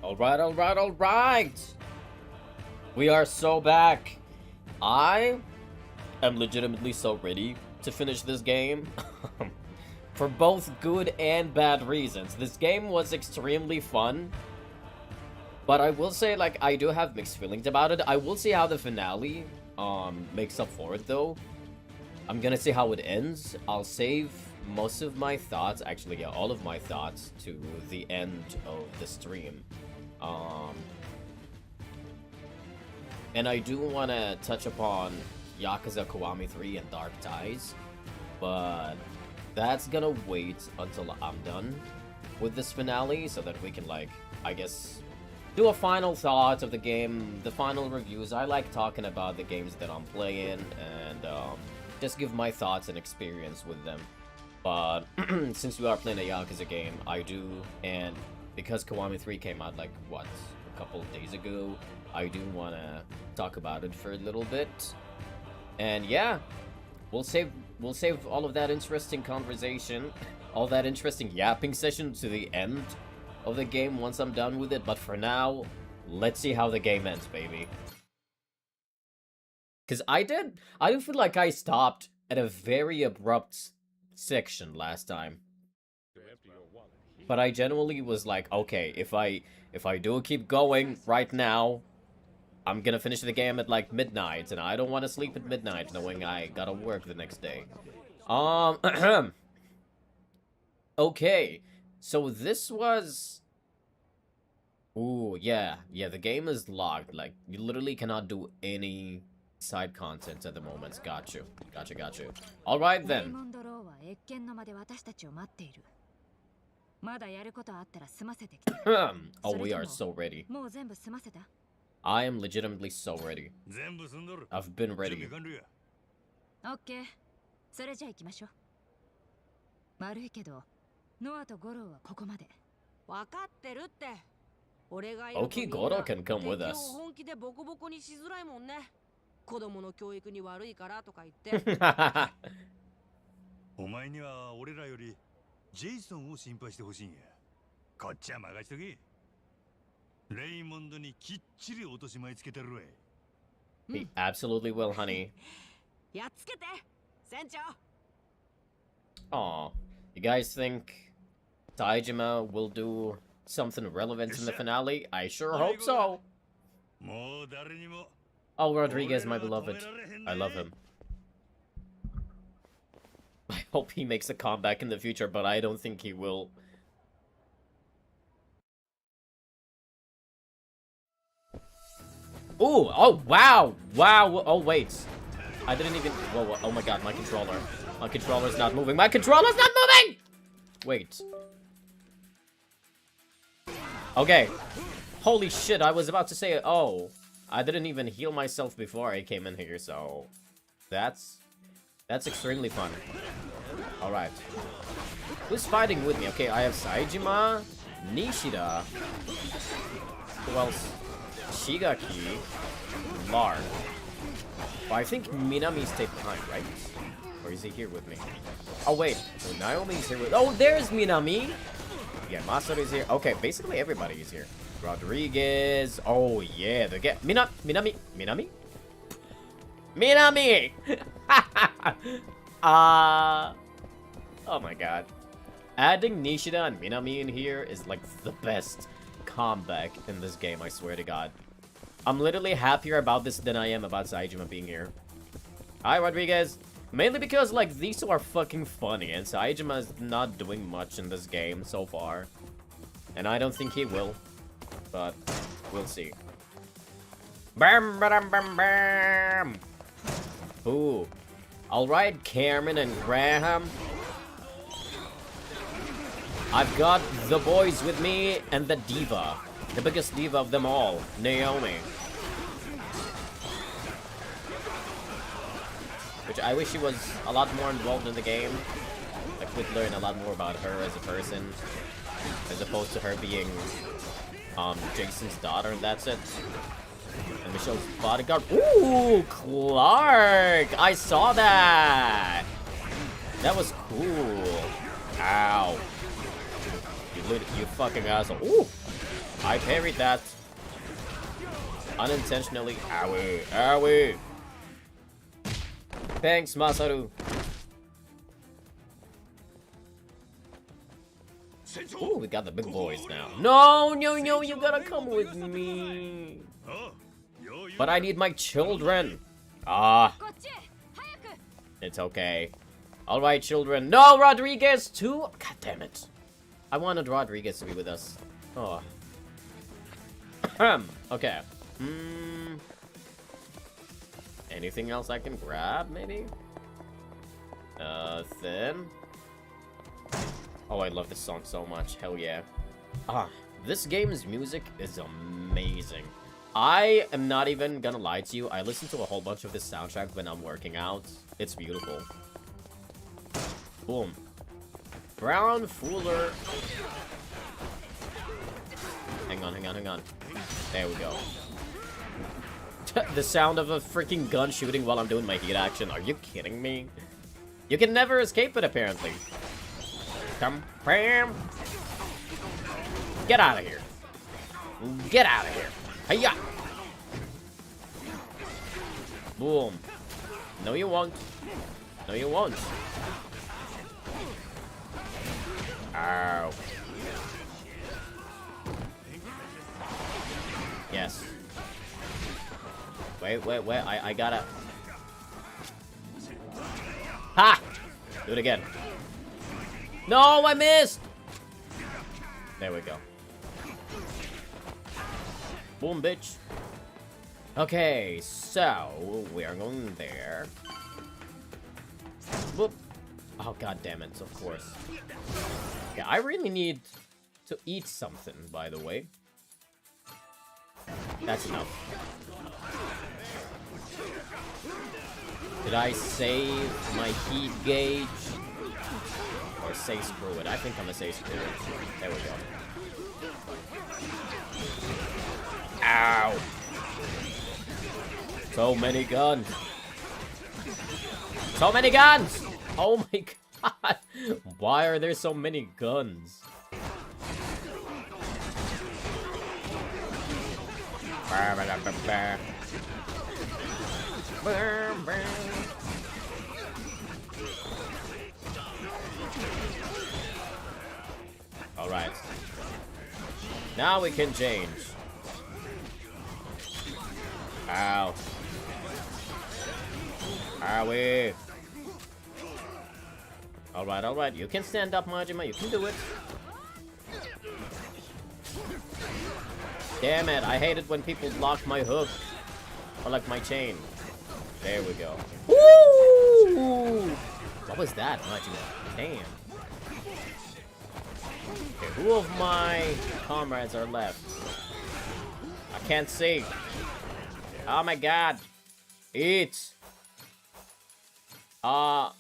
Alright, alright, alright! We are so back. I am legitimately so ready to finish this game. For both good and bad reasons. This game was extremely fun. But I will say, like, I do have mixed feelings about it. I will see how the finale makes up for it, though. I'm gonna see how it ends. I'll save most of my thoughts, actually, yeah, all of my thoughts to the end of the stream. And I do want to touch upon Yakuza Kiwami 3 and Dark Ties, but that's gonna wait until I'm done with this finale so that we can, like, I guess, do a final thought of the game, the final reviews. I like talking about the games that I'm playing and just give my thoughts and experience with them. But since we are playing a Yakuza game, I do, and because Kiwami 3 came out, like, what, a couple of days ago, I do want to talk about it for a little bit. And yeah, we'll save all of that interesting conversation, all that interesting yapping session to the end of the game once I'm done with it. But for now, let's see how the game ends, baby. Because I do feel like I stopped at a very abrupt section last time. But I genuinely was like, okay, if I do keep going right now, I'm gonna finish the game at like midnight, and I don't want to sleep at midnight knowing I gotta work the next day. Okay, so this was... Ooh, yeah, the game is locked. Like, you literally cannot do any side content at the moment. Got you. Alright then. Oh, we are so ready. I am legitimately so ready. I've been ready. Okay. Okay, Goro can come with us. 子供の教育に悪いからとか言って。お前には俺らよりジェイソンを心配してほしいんや。こっちは任しとけ。レイモンドにきっちり落とし前つけてるわ。He absolutely will, honey. やっつけて、船長。Aw, you guys think Saejima will do something relevant in the finale? I sure hope so. もう誰にも Oh, Rodriguez, my beloved. I love him. I hope he makes a comeback in the future, but I don't think he will. Ooh, oh, wow. Wow, oh, wait. I didn't even... Whoa, oh my god, my controller. My controller's not moving. My controller's not moving! Wait. Okay. Holy shit, I was about to say, oh... I didn't even heal myself before I came in here, so that's extremely fun. Alright. Who's fighting with me? Okay, I have Saejima, Nishida, who else? Shigaki, Lark. Well, I think Minami stayed behind, right? Or is he here with me? Oh wait, so Naomi's here with... Oh, there's Minami! Yeah, Masaru's here. Okay, basically everybody is here. Rodriguez. Oh yeah, the get Minami. Oh my god. Adding Nishida and Minami in here is like the best comeback in this game, I swear to god. I'm literally happier about this than I am about Saejima being here. Hi, Rodriguez. Mainly because, like, these two are fucking funny, and Saejima is not doing much in this game so far. And I don't think he will. But we'll see. Bam, bam, bam, bam. Ooh. Alright, Cameron and Graham. I've got the boys with me and the diva. The biggest diva of them all, Naomi. Which I wish she was a lot more involved in the game. Like, we'd learn a lot more about her as a person. As opposed to her being... Jason's daughter, and that's it. And Michelle's bodyguard. Ooh, Clark! I saw that! That was cool. Ow. You fucking asshole. Ooh! I parried that. Unintentionally. Owie. Owie. Thanks, Masaru. Ooh, we got the big boys now. No, no, no, you gotta come with me. But I need my children. Ah. It's okay. Alright, children. No, Rodriguez too? God damn it. I wanted Rodriguez to be with us. Oh. Okay. Anything else I can grab, maybe? Then. Oh, I love this song so much. Hell yeah. This game's music is amazing. I am not even gonna lie to you. I listen to a whole bunch of this soundtrack when I'm working out. It's beautiful. Boom. Brown Fooler. Hang on, hang on, hang on. There we go. The sound of a freaking gun shooting while I'm doing my heat action. Are you kidding me? You can never escape it, apparently. Come, bam. Get out of here. Get out of here. Hiya. Boom. No, you won't. No, you won't. Ow. Yes. Wait, wait, wait. I gotta... Ha! Do it again. No, I missed! There we go. Boom, bitch. Okay, so we are going there. Whoop. Oh, god damn it, of course. Okay, I really need to eat something, by the way. That's enough. Did I save my heat gauge? Or say screw it? I think I'm gonna say screw it. There we go. Ow! So many guns. So many guns! Oh my god! Why are there so many guns? Alright. Now we can change. Ow. Owie. Alright, alright. You can stand up, Majima. You can do it. Damn it. I hate it when people block my hook. Or like my chain. There we go. Woo! What was that, Majima? Damn. Okay, who of my comrades are left? I can't see. Oh my god. Eat. I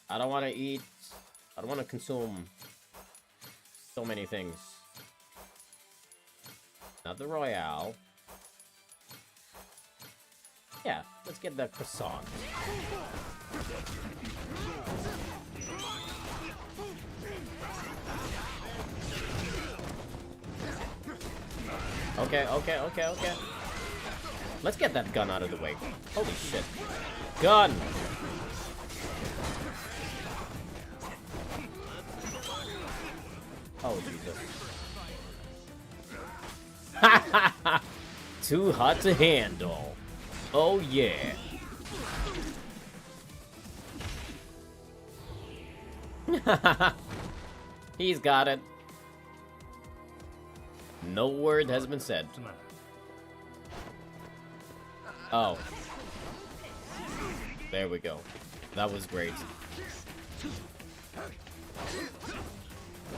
don't want to eat. I don't want to consume so many things. Not the Royale. Yeah, let's get the croissant. Okay, okay, okay, okay. Let's get that gun out of the way. Holy shit. Gun! Oh, Jesus. Too hot to handle. Oh, yeah. He's got it. No word has been said. Oh. There we go. That was great.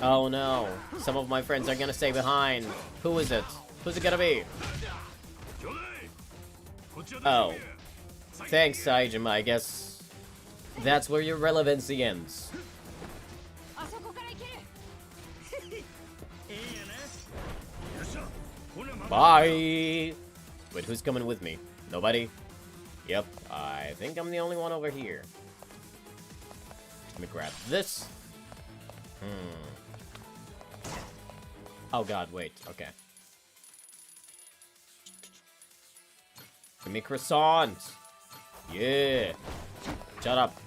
Oh no. Some of my friends are gonna stay behind. Who is it? Who's it gonna be? Oh. Thanks, Saijima. I guess that's where your relevancy ends. Bye! Wait, who's coming with me? Nobody? Yep, I think I'm the only one over here. Let me grab this. Oh god, wait, okay. Give me croissants! Yeah! Shut up!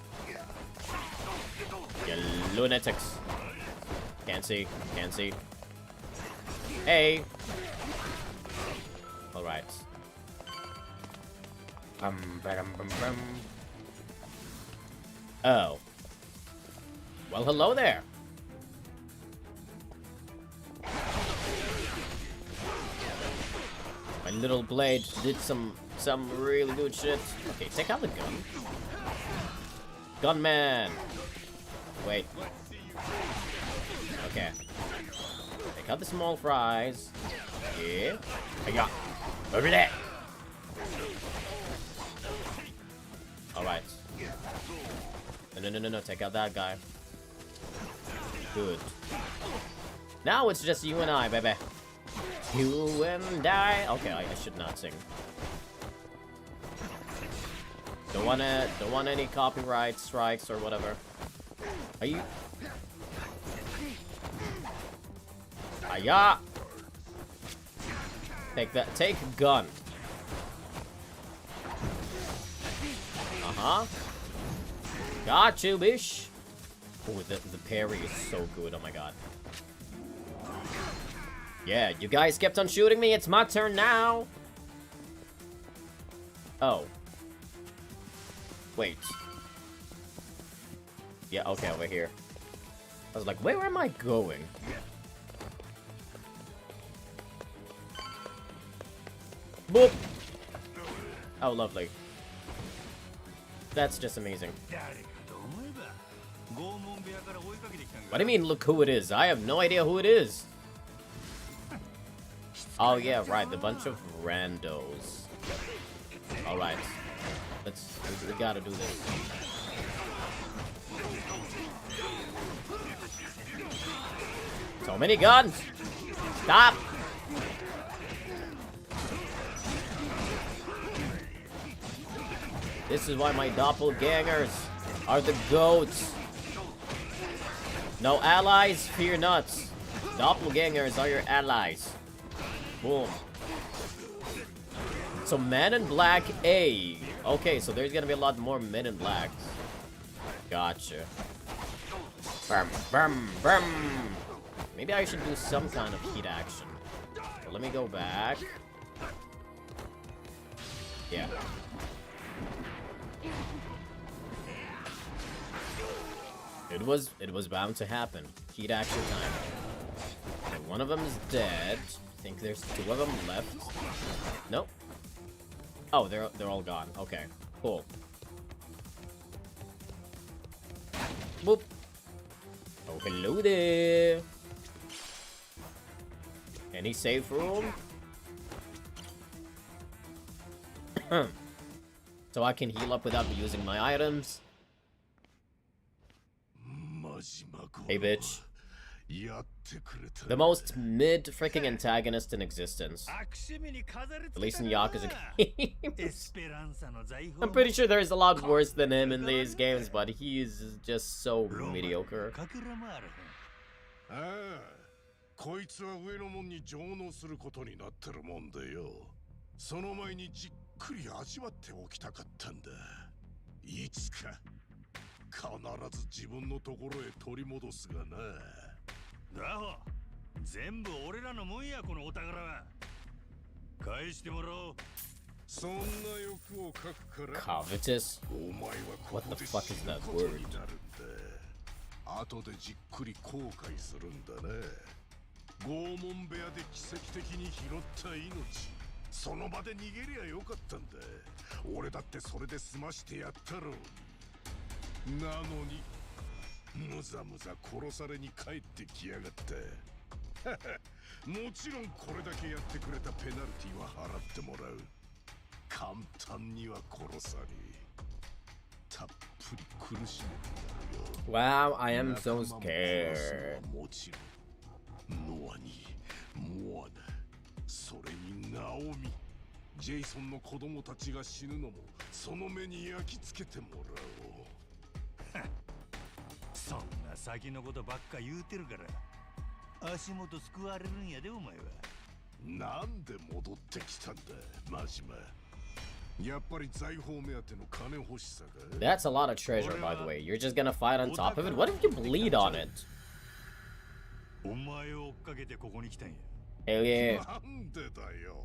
You lunatics! Can't see, can't see. Hey! Alright. Oh. Well, hello there! My little blade did some really good shit. Okay, take out the gun. Gunman! Wait. Okay. Take out the small fries. Yeah. I got over there. Alright. No. Take out that guy. Good. Now it's just you and I, baby. You and I. Okay, I should not sing. Don't want any copyright strikes or whatever. Are you? Aya! Take that. Take gun. Uh-huh. Got you, bish. Oh, the parry is so good. Oh my god. Yeah, you guys kept on shooting me. It's my turn now. Oh. Wait. Yeah, okay, over here. I was like, where am I going? Boop! Oh, lovely. That's just amazing. What do you mean, look who it is? I have no idea who it is. Oh, yeah, right, the bunch of randos. Alright. We gotta do this. So many guns! Stop! This is why my doppelgangers are the goats. No allies, fear not. Doppelgangers are your allies. Boom. So Men in Black A. Okay, so there's gonna be a lot more Men in Blacks. Gotcha. Brum, brum, brum. Maybe I should do some kind of heat action. So let me go back. Yeah. It was bound to happen. Heat action time. Okay, one of them is dead. I think there's two of them left. Nope. Oh, they're all gone. Okay, cool. Boop. Oh, hello there. Any safe room? So I can heal up without using my items. Hey, bitch. The most mid-freaking antagonist in existence. At least in Yakuza games. I'm pretty sure there's a lot worse than him in these games, but he is just so mediocre. こいつは上の門に上納することになってるもんでよ。その前にじっくり味わっておきたかったんだ。いつか必ず自分のところへ取り戻すがな。だほ、全部俺らのもんやこのお宝は。返してもらおう。そんな欲をかくから。Covetous? お前はこ What こ the で fuck is that word? 後でじっくり後悔するんだね。拷問部屋で奇跡的に拾った命、その場で逃げりゃよかったんだ。俺だってそれで済ましてやったろうに。なのにむざむざ殺されに帰ってきやがった。もちろんこれだけやってくれたペナルティは払ってもらう。簡単には殺さねえ。たっぷり苦しめてやるよ。Wow, I am so scared. もちろんノアにモアナ、それにナオミ、ジェイソンの子供たちが死ぬのもその目に焼き付けてもらおう。そんな先のことばっか言うてるから。足元すくわれるんやでお前は。なんで戻ってきたんだ真島。やっぱり財宝目当ての金欲しさか。 That's a lot of treasure, by the way. You're just gonna fight on top of it? What if you bleed on it? お前を追っかけてここに来たんや。 Hell yeah. なんでだよ。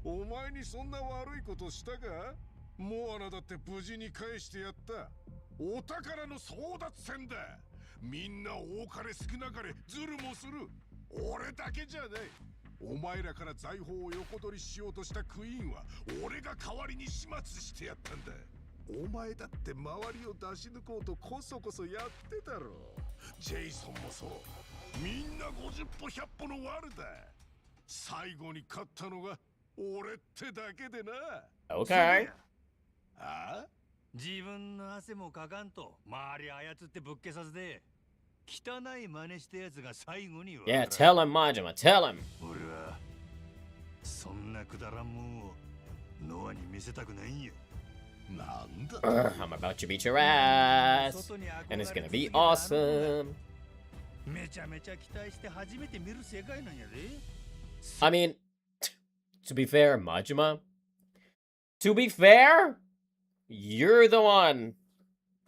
お前にそんな悪いことしたか。モアナだって無事に返してやった。お宝の争奪戦だ。みんな多かれ少なかれズルもする。俺だけじゃない。お前らから財宝を横取りしようとしたクイーンは俺が代わりに始末してやったんだ。お前だって周りを出し抜こうとこそこそやってたろ。ジェイソンもそう。みんな50歩100歩のワルだ。最後に勝ったのが俺ってだけでな。 Okay. ああ、自分の汗もかかんと周り操ってぶっ消させて汚い真似したやつが最後に。 Yeah, tell him, Majima, tell him. 俺はそんなくだらんもんをノアに見せたくないんよ。なんだ。 I'm about to beat your ass. And it's gonna be awesome. めちゃめちゃ期待して初めて見る世界なんやで。 I mean, to be fair, Majima, to be fair, you're the one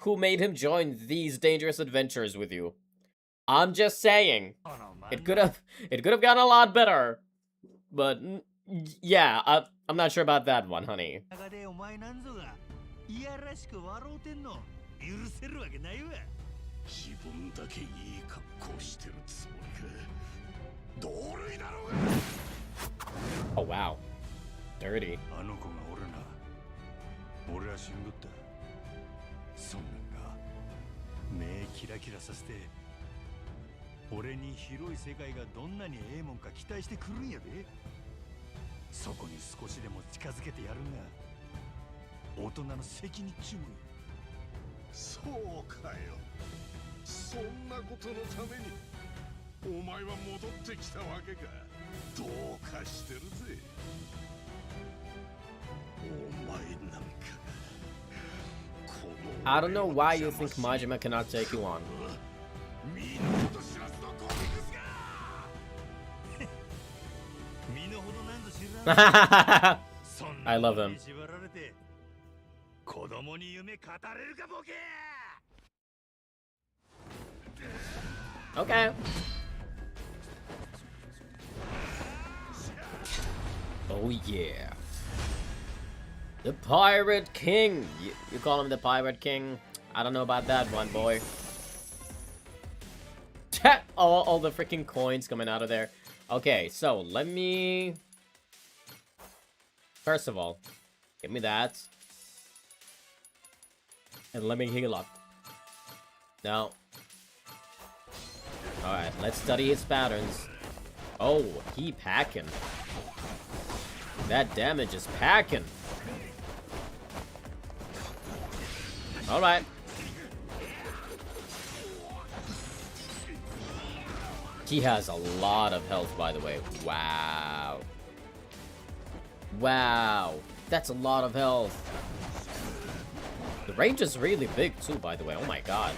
who made him join these dangerous adventures with you. I'm just saying, it could have gotten a lot better, but yeah, I'm not sure about that one, honey. お前なんぞがいやらしく笑うてんの許せるわけないわ。自分だけいい格好してるつもりか。同類だろうが。 Oh wow, dirty. あの子が俺な。俺は死んどった。そんなんが目キラキラさせて俺に広い世界がどんなにええもんか期待してくるんやで。そこに少しでも近づけてやるんが大人の責任っちゅうもんや。そうかよ。そんなことのためにお前は戻ってきたわけか。どうかしてるぜ。お前なんか I don't know why you think Majima cannot take you on. 身の程知らずのゴミクスが身の程なんぞ知らん。そんな I love him. 縛られて子供に夢語れるかボケ。 Okay. Oh yeah. The Pirate King. You call him the Pirate King? I don't know about that one, boy. all the freaking coins coming out of there. Okay, so let me... First of all, give me that. And let me heal up. Now. Alright, let's study his patterns. Oh, he packing. That damage is packing. Alright. He has a lot of health, by the way. Wow. Wow. That's a lot of health. The range is really big, too, by the way. Oh my god.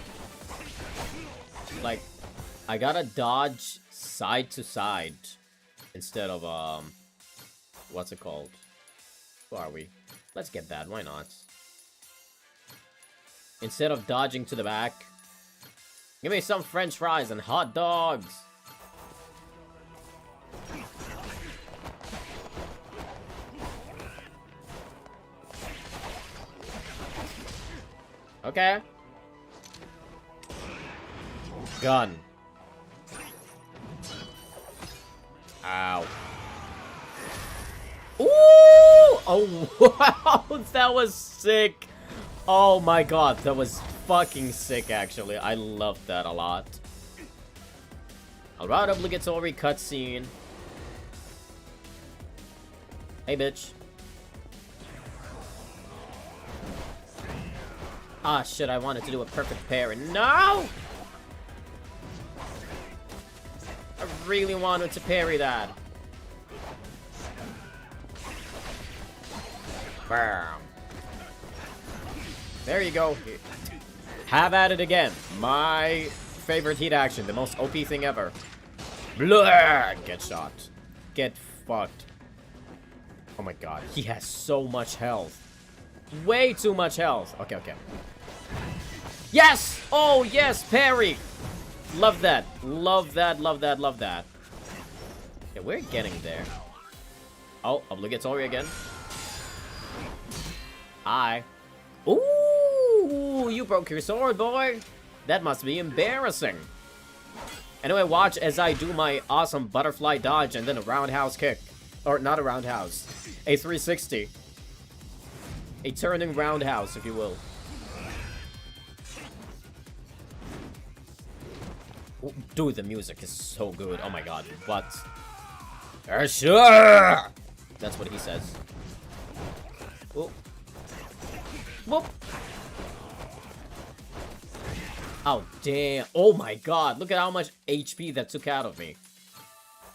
Like, I gotta dodge side to side instead of, what's it called? Who are we? Let's get that. Why not? Instead of dodging to the back, give me some French fries and hot dogs. Okay. Gun. Ow. Ooh! Oh, wow! That was sick! Oh my god, that was fucking sick, actually. I loved that a lot. Alright, obligatory cutscene. Hey, bitch. Ah, shit, I wanted to do a perfect parry. No! I really wanted to parry that. Bam. There you go. Have at it again. My favorite heat action, the most OP thing ever. Blah! Get shot. Get fucked. Oh my god, he has so much health. Way too much health. Okay, okay. Yes! Oh, yes, parry! Love that. Love that, love that, love that. Yeah, we're getting there. Oh, obligatory again. Ooh, you broke your sword, boy. That must be embarrassing. Anyway, watch as I do my awesome butterfly dodge and then a roundhouse kick. Or not a roundhouse. A 360. A turning roundhouse, if you will. Ooh, dude, the music is so good. Oh my god. But... sure! That's what he says. Ooh. Whoop. Oh, damn. Oh my god. Look at how much HP that took out of me.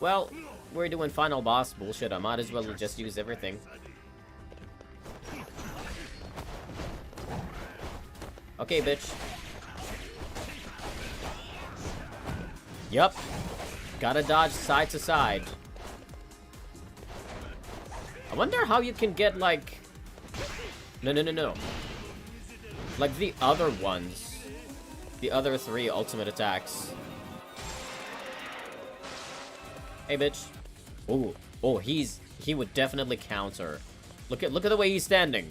Well, we're doing final boss bullshit. I might as well just use everything. Okay, bitch. Yup. Gotta dodge side to side. I wonder how you can get, like... No. Like the other ones. The other 3 ultimate attacks. Hey, bitch. Ooh. Oh, he would definitely counter. Look at the way he's standing.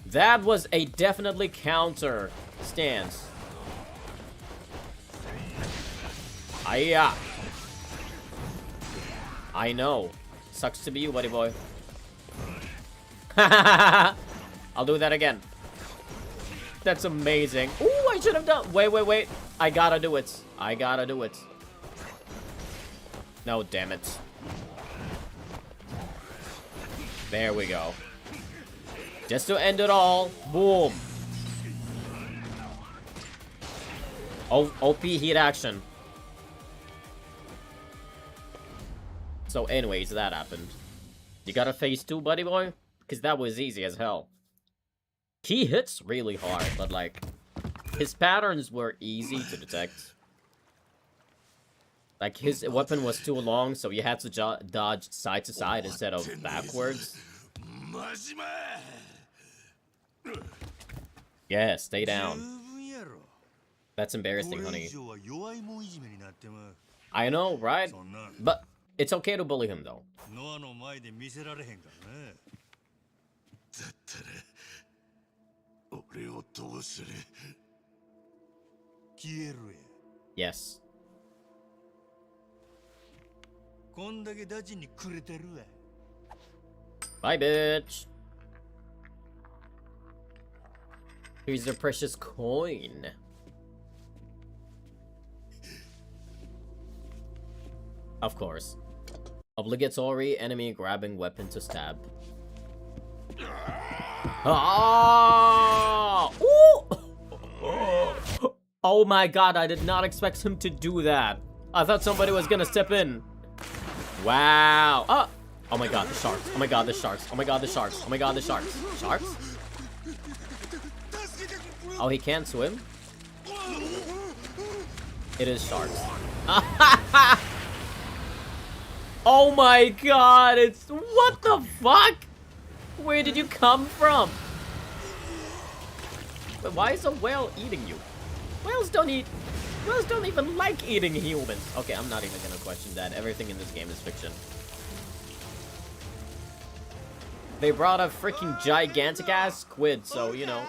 That was a definitely counter stance. Hiya. I know. Sucks to be you, buddy boy. I'll do that again. That's amazing. Ooh, I should have done... Wait. I gotta do it. I gotta do it. No, damn it. There we go. Just to end it all. Boom. Oh, OP heat action. So anyways, that happened. You got a phase 2, buddy boy? Because that was easy as hell. He hits really hard, but like, his patterns were easy to detect. Like, his weapon was too long, so you had to dodge side to side instead of backwards. Yeah, stay down. That's embarrassing, honey. I know, right? But it's okay to bully him, though. Yes. Bye, bitch. Here's the precious coin. Of course. Obligatory enemy grabbing weapon to stab. Oh! Ooh! Oh my god, I did not expect him to do that. I thought somebody was gonna step in. Wow. Oh! Oh my god, the sharks. Oh my god, the sharks. Oh my god, the sharks. Oh my god, the sharks. Sharks? Oh, he can't swim? It is sharks. Oh my god, it's... What the fuck? Where did you come from? But why is a whale eating you? Whales don't even like eating humans. Okay, I'm not even gonna question that. Everything in this game is fiction. They brought a freaking gigantic ass squid, so you know.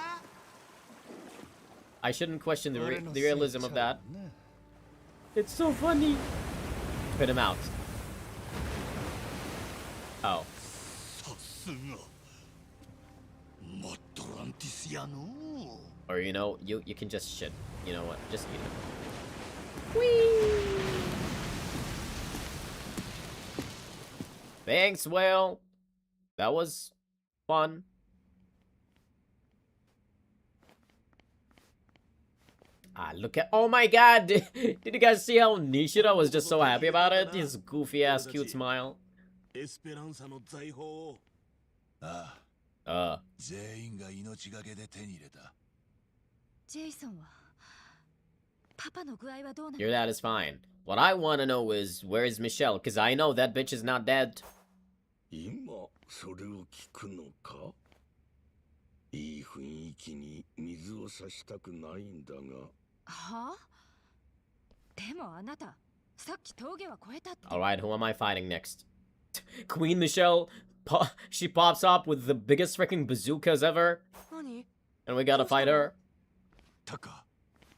I shouldn't question the realism of that. It's so funny. Spit him out. Oh. Or you know, you can just shit. You know what? Just eat it. Whee! Thanks, whale. That was fun. Ah, look at... Oh my god! Did you guys see how Nishida was just so happy about it? His goofy-ass cute smile. ジェイソンはパパの具合はどうな Your の？ dad is fine. What I want to know is, where is Michelle? Because I know that bitch is not dead. 今それを聞くのか？いい雰囲気に水を差したくないんだが。はあ？でもあなた、さっき峠は越えたって。 Alright, who am I fighting next? Queen Michelle? She pops up with the biggest freaking bazookas ever. 何？ And we gotta fight her. タカ、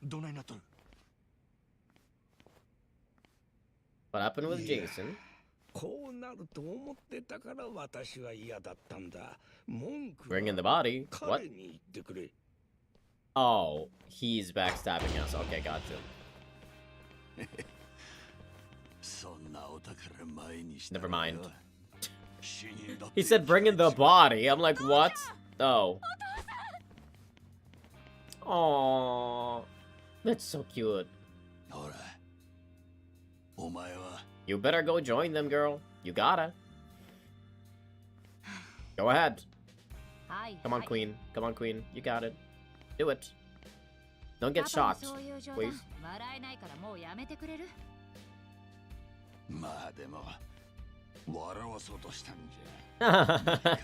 どないなっとる？ What happened with Jason? こうなると思ってたから私は嫌だったんだ。文句 Bring in the は body. What? 彼に言ってくれ。 Oh, he's backstabbing us. Okay, gotcha. そんなお宝前にした Never mind. 死人だって He said bring in the body. I'm like, what? Oh. Aww. That's so cute. ほら、お前は You better go join them, girl. You gotta. Go ahead. はい。 Come on, Queen. Come on, Queen. You got it. Do it. Don't パ get パ shot. のそういう冗談 please. 笑えないからもうやめてくれる？まあでも笑わそうとしたんじゃないからな。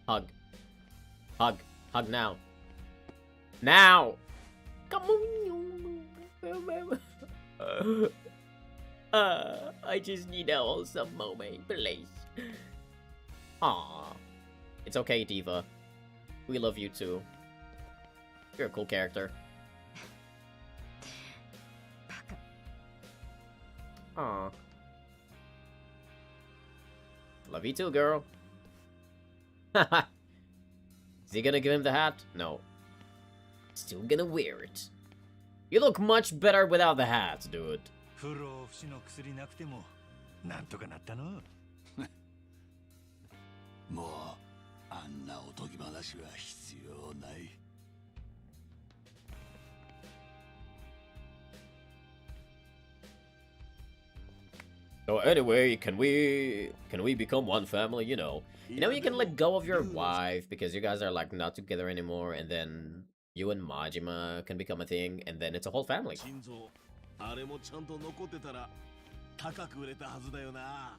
Hug. Hug. Hug now. Now! Come on! I just need a wholesome moment, please. Aww. It's okay, Diva. We love you too. You're a cool character. バカ。 Aww. Love you too, girl. Is he gonna give him the hat? No. Still gonna wear it. You look much better without the hat, dude. 不老不死の薬なくてもなんとかなったの。もうあんなおとぎ話は必要ない。 So anyway, can we become one family? You know, you can let go of your wife because you guys are like not together anymore, and then you and Majima can become a thing, and then it's a whole family. 心臓あれもちゃんと残ってたら高く売れたはずだよな。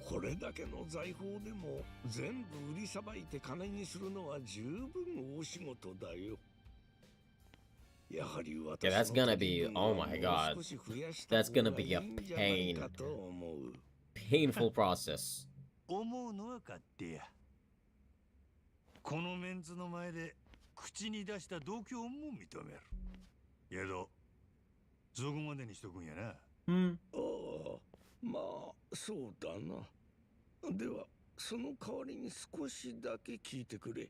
これだけの財宝でも全部売りさばいて金にするのは十分大仕事だよ。 やはり Yeah, that's gonna be, oh my god, that's gonna be a painful process. 思うのは勝手や。このメンツの前で口に出した度胸も認める。けど、そこまでにしとくんやな。Hmm. ああ、まあそうだな。ではその代わりに少しだけ聞いてくれ。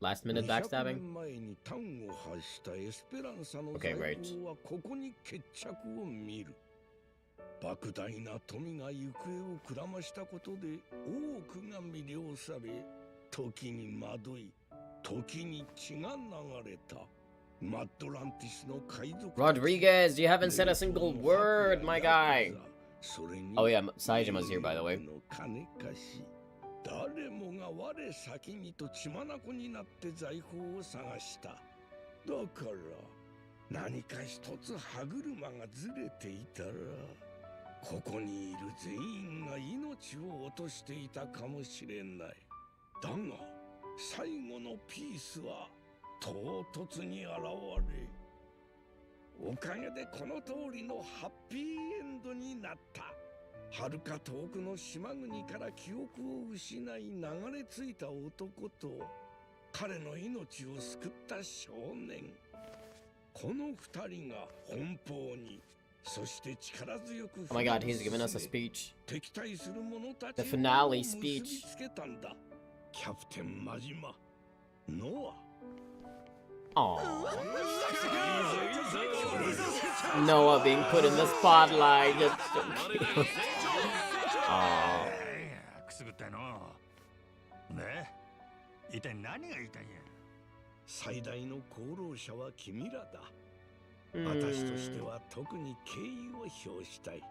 Last minute 200 backstabbing? 年前に端を発したエスペランサの Okay, 財 great. 宝はここに決着を見る。莫大な富が行方をくらましたことで多くが魅了され、時に惑い、時に血が流れた。マッドランティスの海賊 Rodriguez, you haven't said a single word, my guy. それに Oh yeah, Saijima's here, by the way. 金貸し。誰もが我先にと血眼になって財宝を探した。だから何か一つ歯車がずれていたら、ここにいる全員が命を落としていたかもしれない。だが最後のピースは唐突に現れ、おかげでこの通りのハッピーエンドになった。遥か遠くの島国から記憶を失い流れ着いた男と彼の命を救った少年、この二人が奔放に、そして力強く Oh my god, he's giving us a speech. 敵対する者たち The finale を結び speech. つけたんだ。キャプテンマジマ、ノア。 Aww. Noah being put in the spotlight. That's so cute. Aww. くすぐったいの。ね、一体何が言いたいんや。最大の功労者は君らだ。 Hmm. 私としては特に敬意を表したい。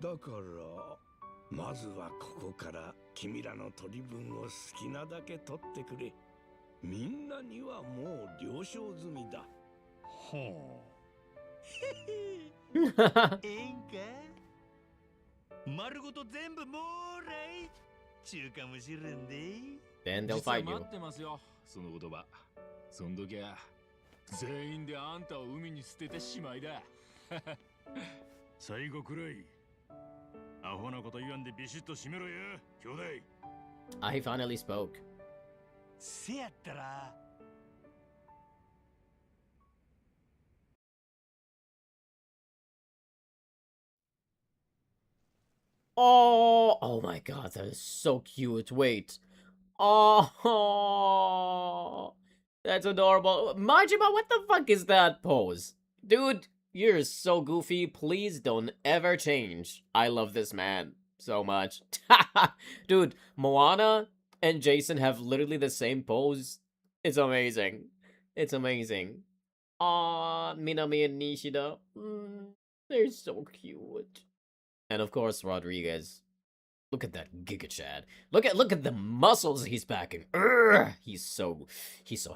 だからまずはここから君らの取り分を好きなだけ取ってくれ。みんなにはもう了承済みだ。ほう。ええんか。丸ごと全部もーらい。ちゅうかもしれんで。Then they'll 実は fight 待 you. ってますよ、その言葉。そん時は全員であんたを海に捨ててしまいだ。最後くらいアホなこと言わんでビシッと締めろよ、兄弟。 I finally spoke. せやったら。Oh my god, that is so cute. Wait. Oh, that's adorable. Majima, what the fuck is that pose? Dude, you're so goofy. Please don't ever change. I love this man so much. Dude, Moana and Jason have literally the same pose. It's amazing. It's amazing. Aw, Minami and Nishida. They're so cute. And of course, Rodriguez. Look at that Giga Chad. Look at the muscles he's packing. He's so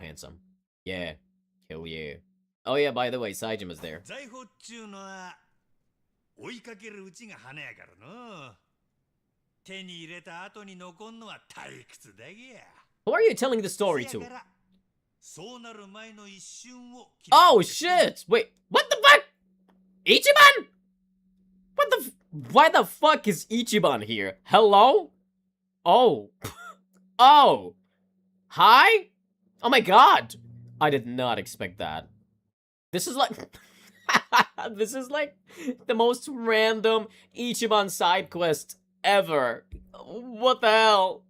handsome. Yeah. Hell yeah. Oh yeah, by the way, Saijima's there. 財宝っちゅうのは追いかけるうちが花やからの。手に入れた後に残んのは退屈だげや。 Who are you telling the story せ to? やからそうなる前の一瞬を。 Oh shit! Wait, what the fuck? Ichiban? Why the fuck is Ichiban here? Hello? Oh. Oh. Hi? Oh my god. I did not expect that. This is like... This is like the most random Ichiban side quest ever. What the hell?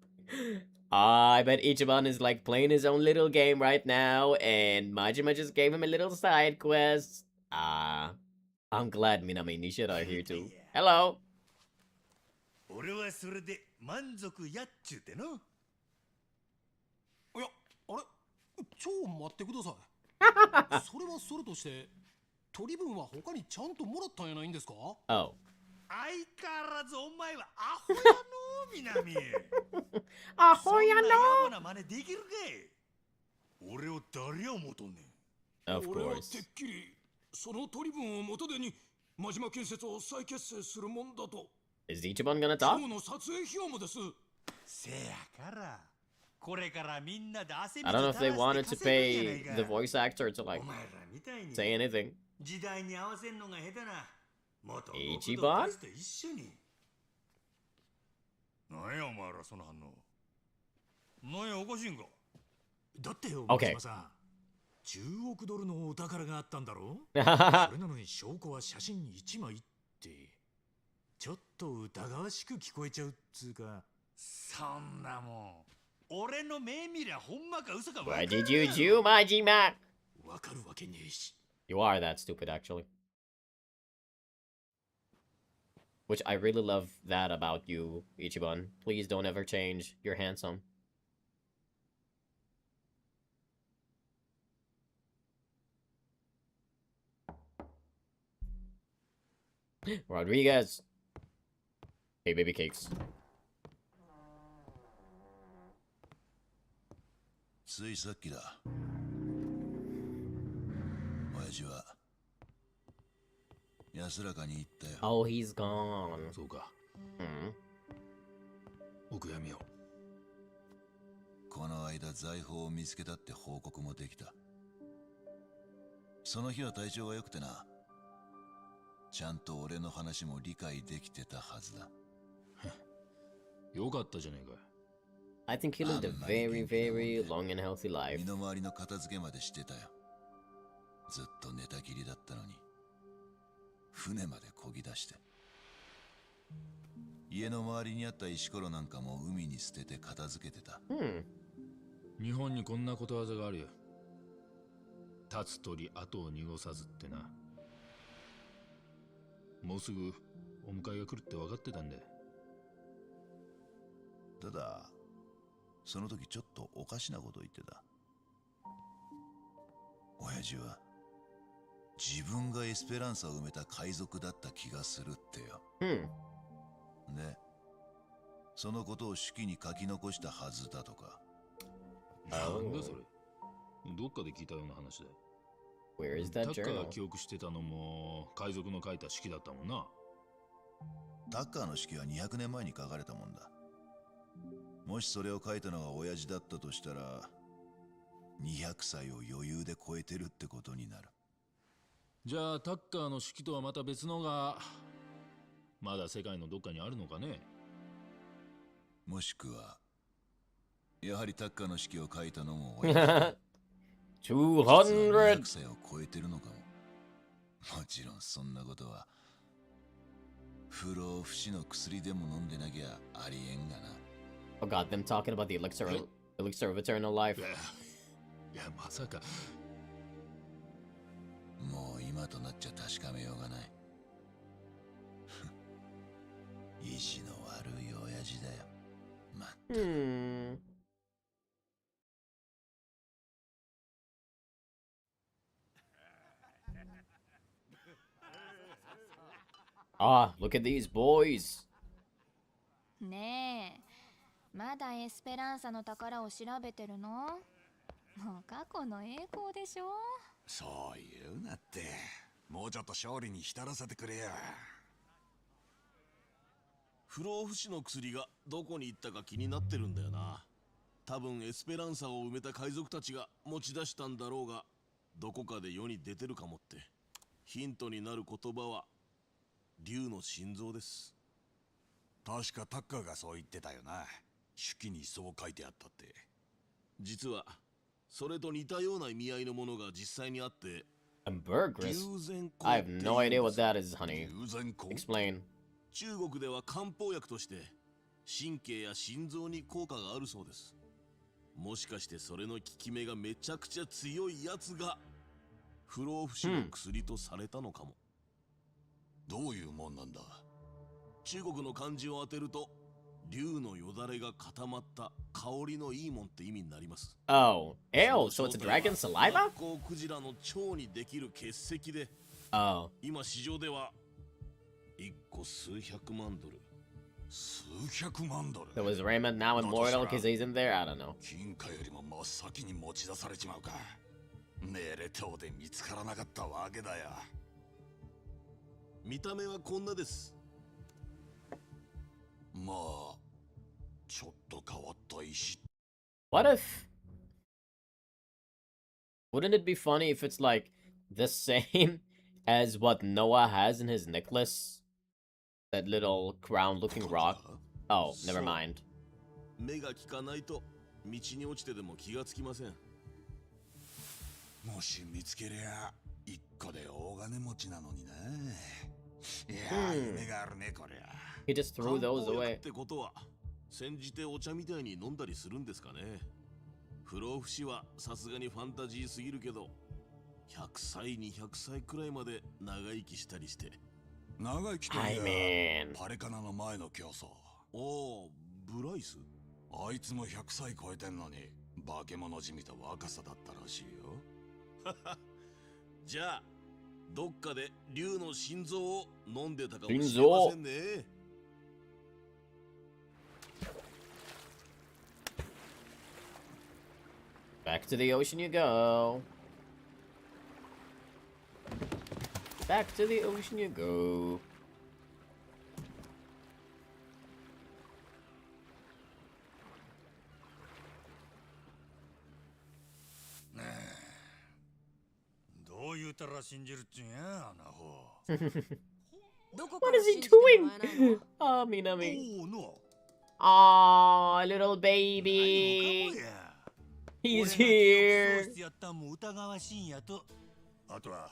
I bet Ichiban is like playing his own little game right now, and Majima just gave him a little side quest. I'm glad Minami and Nishida are here too. Hello. 俺はそれで満足やっちゅうての。いや、あれちょ待ってください。それはそれとして、取り分は他にちゃんともらったんやないんですか？ Oh. 相変わらずお前はアホやの、南。アホやの。そんな野暮な真似できるかい。俺を誰や思うとんねん。 Of 俺は course. てっきりその取り分を元手に真島建設を再結成するもんだと。 Is Ichiban gonna 今 talk? 日の撮影費用もです。せやから、これからみんなで汗 I don't know if they wanted to pay the voice actor to like お前らみたいに say anything. 時代に合わせんのが下手な元一極道番クラスと一緒に。なんやお前らその反応。なんやおかしいんか。だってよ、 Okay. 真島さん。10億ドルのお宝があったんだろそれなのに証拠は写真1枚って。ちょっと疑わしく聞こえちゃうっつうか。そんなもん。俺の目見りゃほんまか嘘か分か What る did you do, Majima? わかるわけねえし。 You are that stupid, actually. Which I really love that about you, Ichiban. Please don't ever change. You're handsome. Rodriguez. Hey, baby cakes. ついさっきだ。親父は安らかに言ったよ。 Oh, he's gone. そうか。 Hmm. お悔やみを。この間財宝を見つけたって報告もできた。その日は体調が良くてな。ちゃんと俺の話も理解できてたはずだ。よかったじゃねえか。I think he lived a very, very long and healthy life. 身の回りの片付けまでしてたよ。ずっと寝たきりだったのに船まで漕ぎ出して、家の周りにあった石ころなんかも海に捨てて片付けてた。日本にこんなことわざがあるよ。立つ鳥後を濁さずってな。もうすぐお迎えが来るって分かってたんだよ。ただその時ちょっとおかしなこと言ってた。親父は自分がエスペランサを埋めた海賊だった気がするってよ。でそのことを手記に書き残したはずだとか。なんだそれ。どっかで聞いたような話だ。Where is タ that ッカーが journal? 記憶してたのも海賊の書いた手記だったもんな。タッカーの手記は200年前に書かれたもんだ。もしそれを書いたのが親父だったとしたら、200歳を余裕で超えてるってことになる。じゃあタッカーの手記とはまた別のがまだ世界のどっかにあるのかね。もしくは、やはりタッカーの手記を書いたのも親父だ。実は200! 200歳を超えてるのかも。もちろんそんなことは不老不死の薬でも飲んでなきゃありえんがな。 Oh god, them talking about the elixir of eternal life. いやまさか。もう今となっちゃ確かめようがない。意地の悪い親父だよ。まったく。Ah, look at these boys. ねえ、まだエスペランサの宝を調べてるの？もう過去の栄光でしょ。そう言うなって。もうちょっと勝利に浸らせてくれや。不老不死の薬がどこに行ったか気になってるんだよな。多分エスペランサを埋めた海賊たちが持ち出したんだろうが、どこかで世に出てるかもって。ヒントになる言葉は竜の心臓です。確かタッカーがそう言ってたよな。手記にそう書いてあったって。実はそれと似たような意味合いのものが実際にあって、 Ambergris? I have no idea what that is, honey. Explain. 中国では漢方薬として神経や心臓に効果があるそうです。もしかしてそれの効き目がめちゃくちゃ強いやつが不老不死の薬とされたのかも。どういうもんなんだ。中国の漢字を当てると竜のよだれが固まった香りのいいもんって意味になります。Oh, ew, so it's a dragon saliva? マッコウクジラの腸にできる結石で、Oh. 今市場では1個数百万ドル。数百万ドル。 So is Raymond now immortal because he's in there? I don't know. 金貨よりも真っ先に持ち出されちまうか。ネレ島で見つからなかったわけだよ。見た目はこんなです。まあちょっと変わった石。 What if... Wouldn't it be funny if it's like the same as what Noah has in his necklace? That little crown-looking rock? Oh, never mind. 目が利かないと道に落ちてでも気がつきません。もし見つけりゃ一個で大金持ちなのにな。いや、夢があるねこりゃ。 He just threw those 漢方 away. 薬ってことは煎じてお茶みたいに飲んだりするんですかね。不老不死はさすがにファンタジーすぎるけど、100歳200歳くらいまで長生きしたりして。長生きとい I や mean... パレカナの前の競争。おお、ブライス。あいつも100歳超えてんのに化け物じみた若さだったらしいよ。じゃあどっかで竜の心臓を飲んでたかもしれませんね。Back to the ocean you go. Back to the ocean you go. どう言うたら信じるっちゅんや、アナホ。What is he doing? Oh, Minami. Oh, little baby. He's here. やったも疑わしいんやと。あとは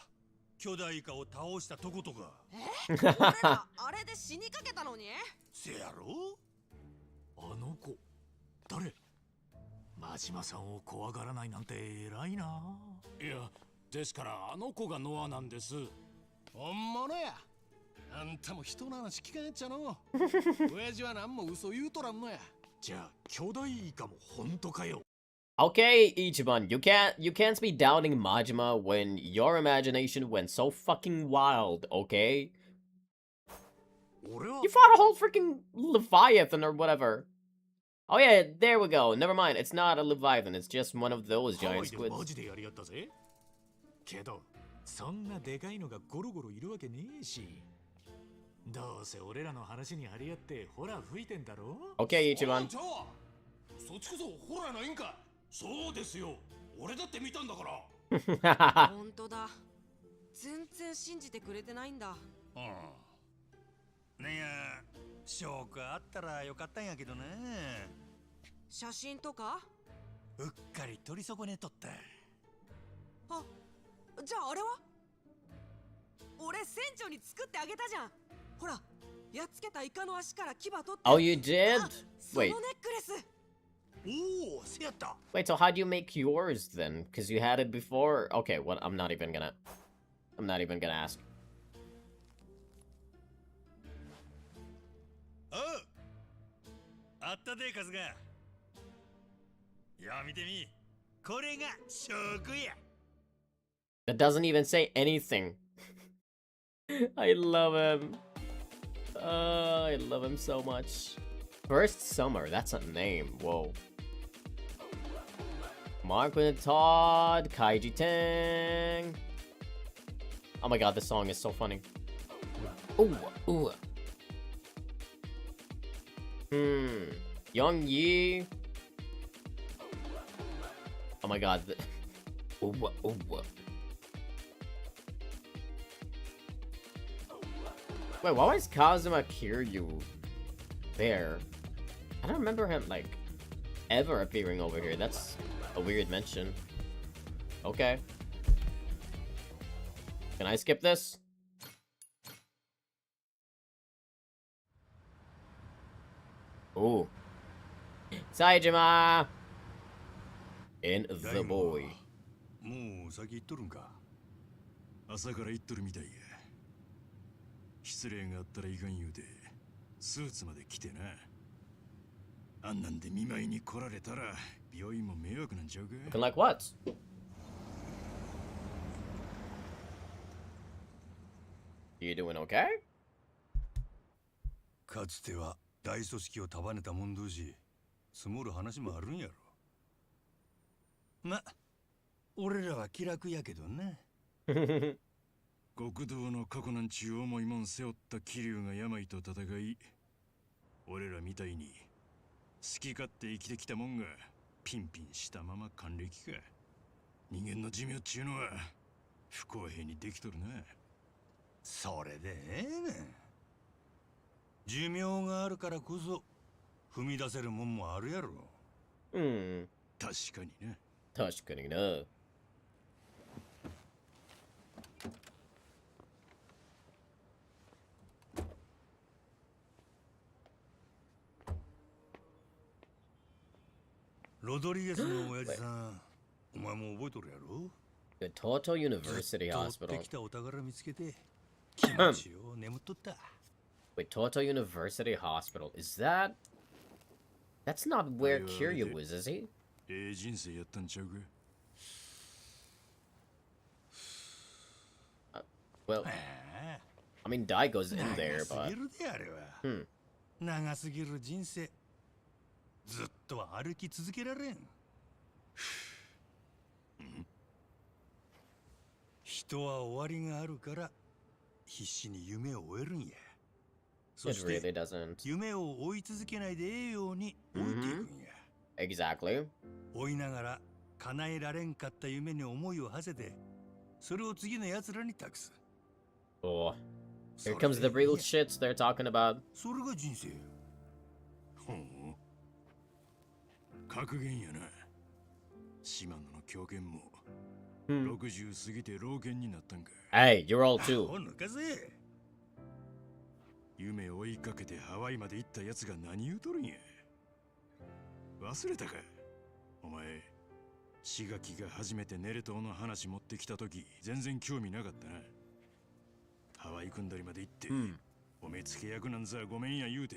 巨大イカを倒したとことか。俺らあれで死にかけたのに。せやろ？あの子誰？真島さんを怖がらないなんて偉いな。いや、ですからあの子がノアなんです。本物や。あんたも人の話聞かんやっちゃの。親父は何も嘘言うとらんのや。じゃあ巨大イカも本当かよ。Okay, Ichiban, you can't be doubting Majima when your imagination went so fucking wild, okay? 俺は You fought a whole freaking Leviathan or whatever. Oh yeah, there we go. Never mind. It's not a Leviathan. It's just one of those ハワ giant イでマ squids. ジでやりやったぜ。けど、そんなでかいのがゴロゴロいるわけねえし。どうせ俺らの話に張り合ってホラ吹いてんだろ Okay, Ichiban. じゃあそっちこそホラーないんか。そうですよ。俺だって見たんだから。本当だ。全然信じてくれてないんだ。うん。ねえ、証拠あったらよかったんやけどね。写真とか？うっかり取り損ねとった。あ、じゃああれは？俺船長に作ってあげたじゃん。ほら、やっつけたイカの足から牙取って。Oh, you did? その Wait. ネックレス。おお、せやった。Wait, so how do you make yours then? Because you had it before? Okay, what? I'm not even gonna ask. おう、あったでカズが。や見てみ。これが証拠や。That doesn't even say anything. I love him. I love him so much. First Summer, that's a name. Whoa. Mark with Todd, Kaiji Tang. Oh my god, this song is so funny. Ooh, ooh. Young Yi. Oh my god. Ooh, ooh. Wait, why is Kazuma Kiryu there? I don't remember him, like, ever appearing over here. That's a weird mention. Okay. Can I skip this? Ooh. Saejima! And the boy. もう先行っとるんか。朝から行っとるみたいや。失礼があったらいかん言うて、スーツまで着てな。あんなんで見舞いに来られたら、病院も迷惑なんちゃうか。Looking like what? You doing okay? かつては大組織を束ねたもん同士、積もる話もあるんやろ。ま、俺らは気楽やけどな。極道の過去なんちゅう重いもん背負った桐生が病と戦い、俺らみたいに好き勝手生きてきたもんがピンピンしたまま還暦か。人間の寿命っちゅうのは不公平にできとるな。それでええねん。寿命があるからこそ踏み出せるもんもあるやろ。確かにな。確かにな。ロドリゲスの親父さん、お前も覚えとるやろ？ The Toto University 取っ Hospital. てきたお宝見つけて気持ちよ眠っとった。Wait, Toto University Hospital. Is that... That's not where Kiryu is he? ええ人生やったんちゃうか。Well, I mean, Daigo's in there, 長 but... すぎるであれは。長すぎる人生。ずっと歩き続けられん。人は終わりがあるから必死に夢を終えるんや。そ It し really て doesn't. 夢を追い続けないでええように追いていくんや。Exactly. 追いながら叶えられんかった夢に思いを馳せて、それを次の奴らに託す。Oh. Here comes the real shits they're talking about. それが人生や。ほう。格言やな。島野の狂犬も60過ぎて老犬になったんか。Hey, you're old too. ほんのかぜ。夢を追いかけてハワイまで行った奴が何言うとるんや。忘れたか。お前、志垣が初めてネレ島の話持ってきた時全然興味なかったな。ハワイ組んだりまで行って、お目付け役なんざごめんや言うて。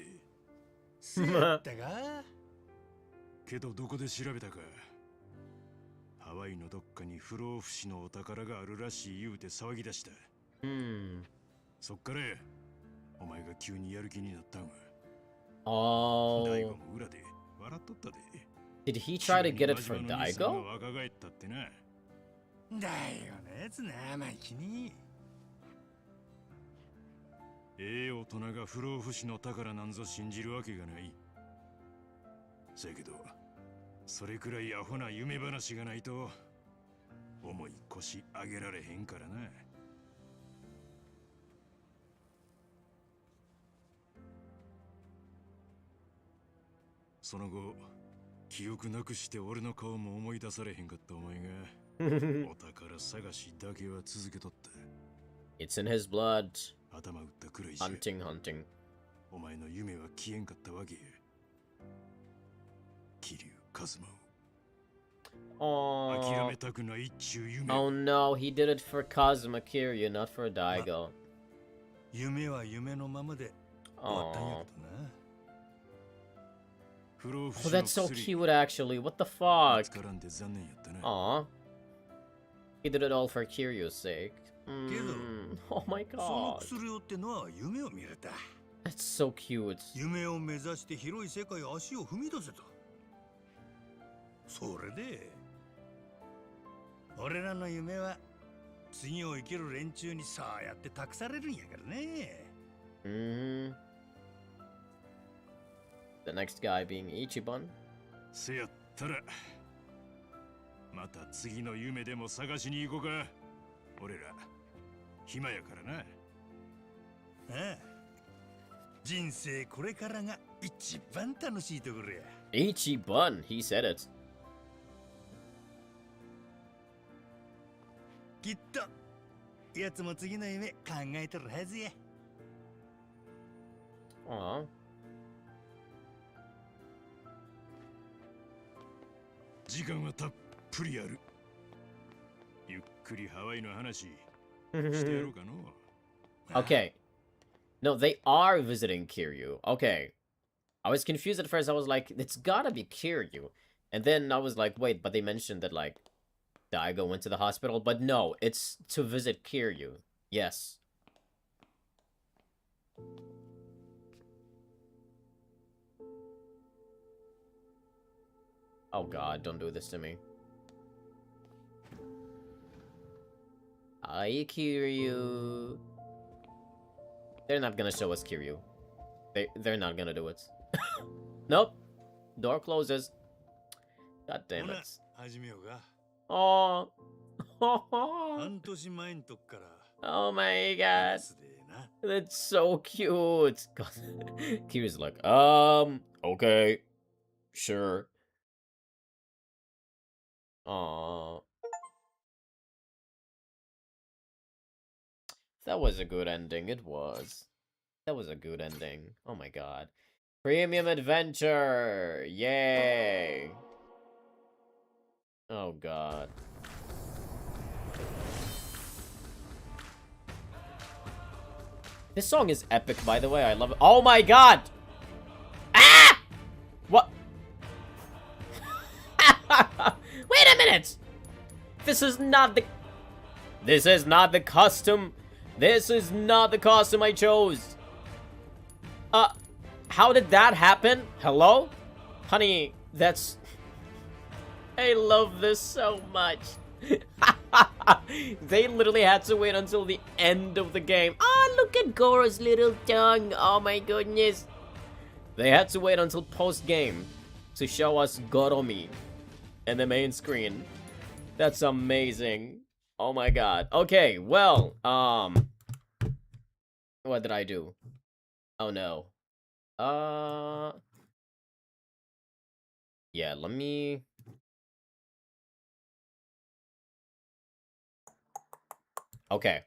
せやったか。けどどこで調べたか。ハワイのどっかに不老不死のお宝があるらしい言うて騒ぎ出した。そっからお前が急にやる気になったんは。Oh. 大悟も裏で笑っとったで。Did he try to get it for 急に真面目な兄さんが Daigo? 若返ったってな。だよなやつ生意気に。ええ大人が不老不死の宝なんぞ信じるわけがない。せやけど、それくらいアホな夢話がないと重い腰上げられへんからな。その後、記憶なくして俺の顔も思い出されへんかったお前がお宝探しだけは続けとった。It's in his blood. 頭打ったくらいじゃ Hunting. お前の夢は消えんかったわけや。桐生一馬を諦 Oh. めたくないっちゅう夢。 Oh no, he did it for Kazuma Kiryu, not for Daigo. 夢は夢のままで終わったんや Oh. けどな。不老不 Oh, 死の that's so 薬 cute actually. What the fuck? 見つからんで残念やったな。 Aw. He did it all for Kiryu's sake. Oh my その god. 薬をってのは夢を見れた。 That's so cute. 夢を目指して広い世界へ足を踏み出せた。それで俺らの夢は次を生きる連中にそうやって託されるんやからね。The next guy being Ichiban. せやったらまた次の夢でも探しに行こうか。俺ら暇やからな。ああ、人生これからが一番楽しいところや。 Ichiban, he said it. きっとやつも次の夢考えとるはずや。 Aw. 時間はたっぷりある。ゆっくりハワイの話してやろうかの。 Okay. No, they are visiting Kiryu. Okay. I was confused at first. I was like, it's gotta be Kiryu. And then I was like, wait, but they mentioned that, like, Daigo went to the hospital. But no, it's to visit Kiryu. Yes. Oh god, don't do this to me. Hi, Kiryu. They're not gonna show us Kiryu. They're not gonna do it. Nope. Door closes. God damn it. 始めようか。 Oh. 半年前のとこから Oh my 話 god. すでな。 That's so cute. God. Kiryu's like, okay. Sure. Aww. That was a good ending. It was. That was a good ending. Oh my god. Premium adventure! Yay! Oh god. This song is epic, by the way. I love it. Oh my god! Ah! What? Wait a minute! This is not the... This is not the costume. This is not the costume I chose. How did that happen? Hello? Honey, that's... I love this so much. They literally had to wait until the end of the game. Oh, look at Goro's little tongue. Oh my goodness. They had to wait until post-game to show us Goromi in the main screen. That's amazing. Oh my god. Okay, well, what did I do? Oh no. Yeah, let me... Okay,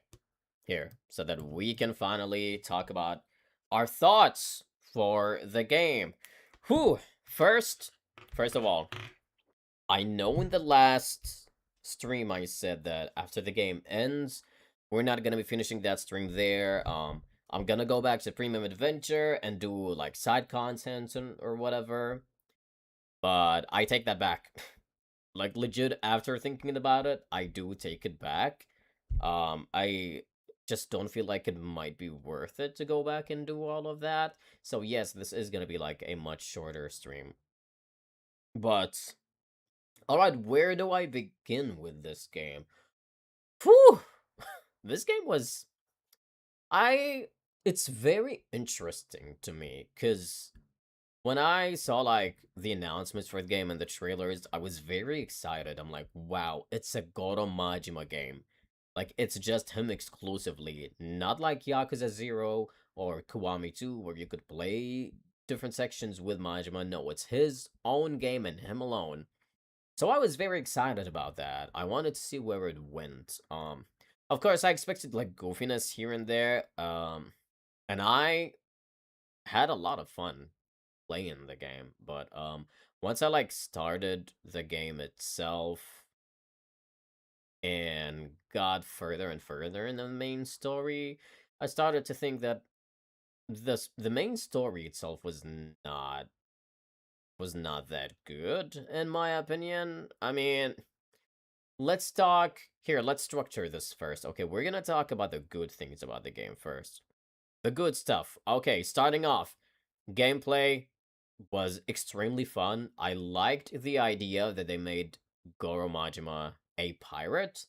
here, so that we can finally talk about our thoughts for the game. Whew, first of all, I know in the last stream I said that after the game ends, we're not gonna be finishing that stream there. I'm gonna go back to Premium Adventure and do, like, side content or whatever. But I take that back. Like, legit, after thinking about it, I do take it back. I just don't feel like it might be worth it to go back and do all of that. So yes, this is gonna be like a much shorter stream. But alright, where do I begin with this game? Whew! This game was... It's very interesting to me, because when I saw, like, the announcements for the game and the trailers, I was very excited. I'm like, wow, it's a Goro Majima game. Like, it's just him exclusively, not like Yakuza 0 or Kiwami 2, where you could play different sections with Majima. No, it's his own game and him alone. So I was very excited about that. I wanted to see where it went. Of course, I expected, like, goofiness here and there, and I had a lot of fun playing the game, but once I like started the game itself and got further and further in the main story, I started to think that the main story itself was not that good, in my opinion. I mean, let's structure this first. Okay, we're gonna talk about the good things about the game first. The good stuff. Okay, starting off, gameplay was extremely fun. I liked the idea that they made Goro Majima a pirate.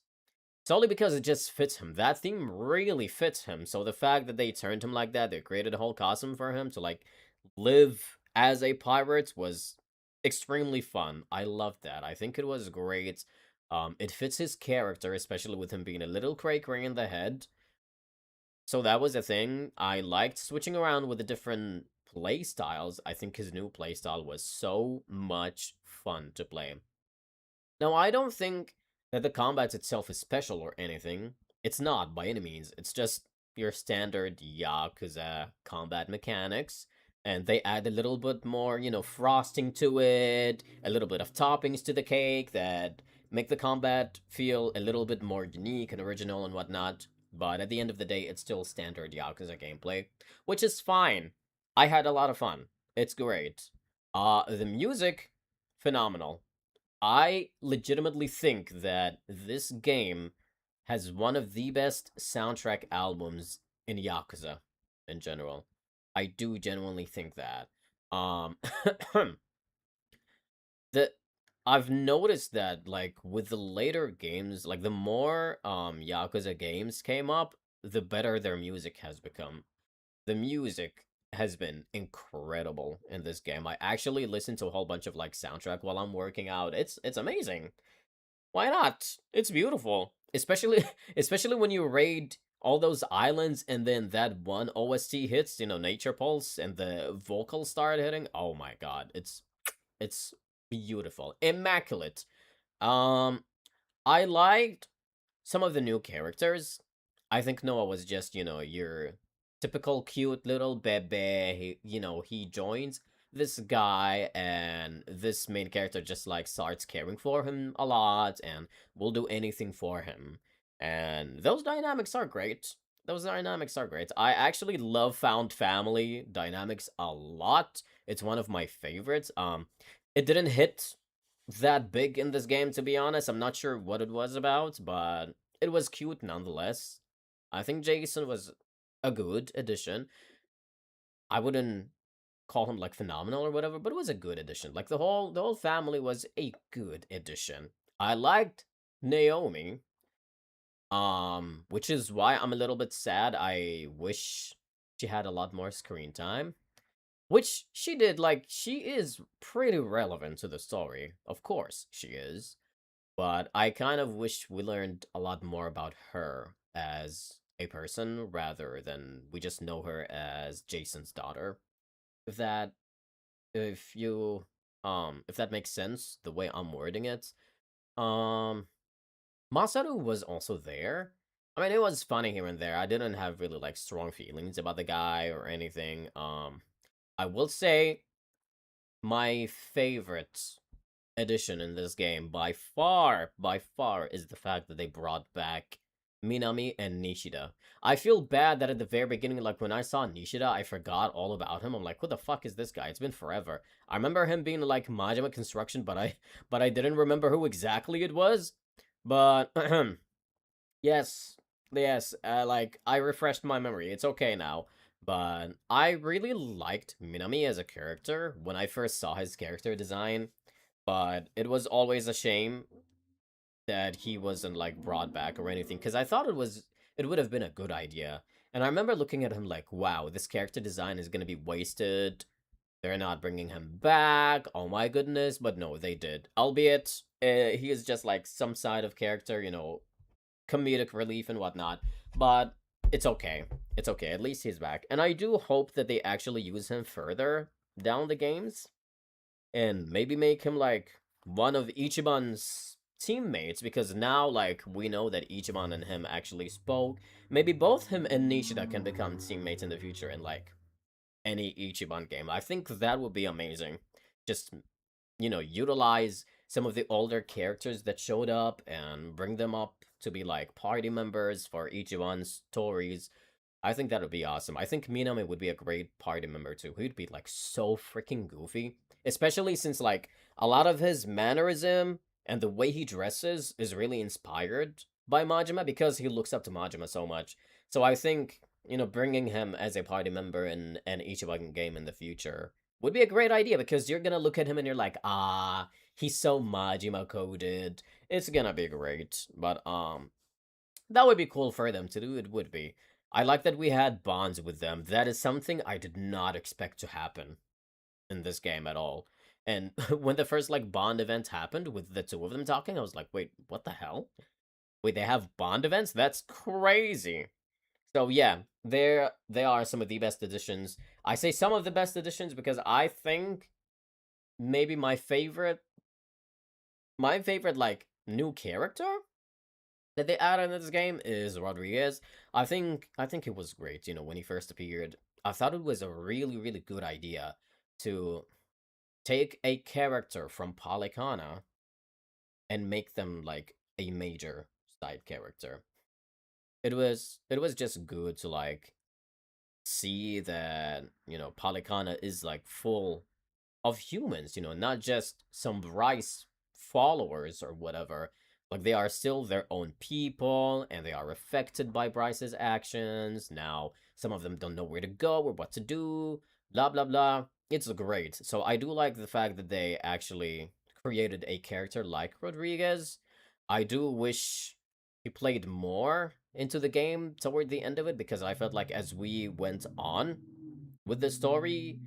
Solely because it just fits him. That theme really fits him. So the fact that they turned him like that, they created a whole costume for him to, like, live as a pirate was extremely fun. I loved that. I think it was great. It fits his character, especially with him being a little cray-cray in the head. So that was a thing. I liked switching around with the different play styles. I think his new playstyle was so much fun to play. Now, I don't think that the combat itself is special or anything. It's not, by any means. It's just your standard Yakuza combat mechanics. And they add a little bit more, frosting to it, a little bit of toppings to the cake that make the combat feel a little bit more unique and original and whatnot. But at the end of the day, it's still standard Yakuza gameplay, which is fine. I had a lot of fun. It's great. The music, phenomenal. I legitimately think that this game has one of the best soundtrack albums in Yakuza in general. I do genuinely think that. the I've noticed that, like, with the later games, like, the more Yakuza games came up, the better their music has become. The music has been incredible in this game. I actually listen to a whole bunch of, like, soundtrack while I'm working out. It's amazing. Why not? It's beautiful. Especially especially when you raid all those islands and then that one OST hits, Nature Pulse, and the vocals start hitting. Oh my god, it's beautiful. Immaculate. I liked some of the new characters. I think Noah was just, your typical cute little bebe. He joins this guy, and this main character just, like, starts caring for him a lot and will do anything for him. And those dynamics are great. I actually love found family dynamics a lot. It's one of my favorites. It didn't hit that big in this game, to be honest. I'm not sure what it was about, but it was cute nonetheless. I think Jason was a good addition. I wouldn't call him, like, phenomenal or whatever, but it was a good addition. Like, the whole family was a good addition. I liked Naomi, which is why I'm a little bit sad. I wish she had a lot more screen time. Which she did. Like, she is pretty relevant to the story. Of course she is. But I kind of wish we learned a lot more about her as a person rather than we just know her as Jason's daughter. If that if you if that makes sense, the way I'm wording it. Masaru was also there. I mean, it was funny here and there. I didn't have really, like, strong feelings about the guy or anything. I will say my favorite addition in this game by far, is the fact that they brought back Minami and Nishida. I feel bad that at the very beginning, like, when I saw Nishida, I forgot all about him. I'm like, who the fuck is this guy? It's been forever. I remember him being, like, Majima Construction, but I didn't remember who exactly it was. But yes, Yes, like I refreshed my memory. It's okay now. But I really liked Minami as a character when I first saw his character design. But it was always a shame that he wasn't like brought back or anything, because I thought it would have been a good idea. And I remember looking at him like, wow, this character design is gonna be wasted. They're not bringing him back. Oh my goodness. But no, they did. Albeit, he is just like some side of character, comedic relief and whatnot. But it's okay. It's okay. At least he's back. And I do hope that they actually use him further down the games and maybe make him like one of Ichiban's teammates, because now like we know that Ichiban and him actually spoke. Maybe both him and Nishida can become teammates in the future in like any Ichiban game. I think that would be amazing. Just utilize some of the older characters that showed up and bring them up to be like party members for Ichiban's stories. I think that would be awesome. I think Minami would be a great party member too. He'd be like so freaking goofy, especially since like a lot of his mannerism and the way he dresses is really inspired by Majima because he looks up to Majima so much. So I think, bringing him as a party member in an Ichiban game in the future would be a great idea, because you're gonna look at him and you're like, ah, he's so Majima coded. It's gonna be great. But that would be cool for them to do. It would be. I like that we had bonds with them. That is something I did not expect to happen in this game at all. And when the first like Bond event happened with the two of them talking, I was like, wait, what the hell? Wait, they have Bond events? That's crazy. So yeah, they are some of the best additions. I say some of the best additions because I think maybe my favorite like new character that they added in this game is Rodriguez. I think it was great, when he first appeared. I thought it was a really, really good idea to take a character from Polycana and make them like a major side character. It was just good to like see that, Polycana is like full of humans, not just some Rice followers or whatever. Like, they are still their own people, and they are affected by Bryce's actions. Now, some of them don't know where to go or what to do, blah, blah, blah. It's great. So I do like the fact that they actually created a character like Rodriguez. I do wish he played more into the game toward the end of it, because I felt like as we went on with the story,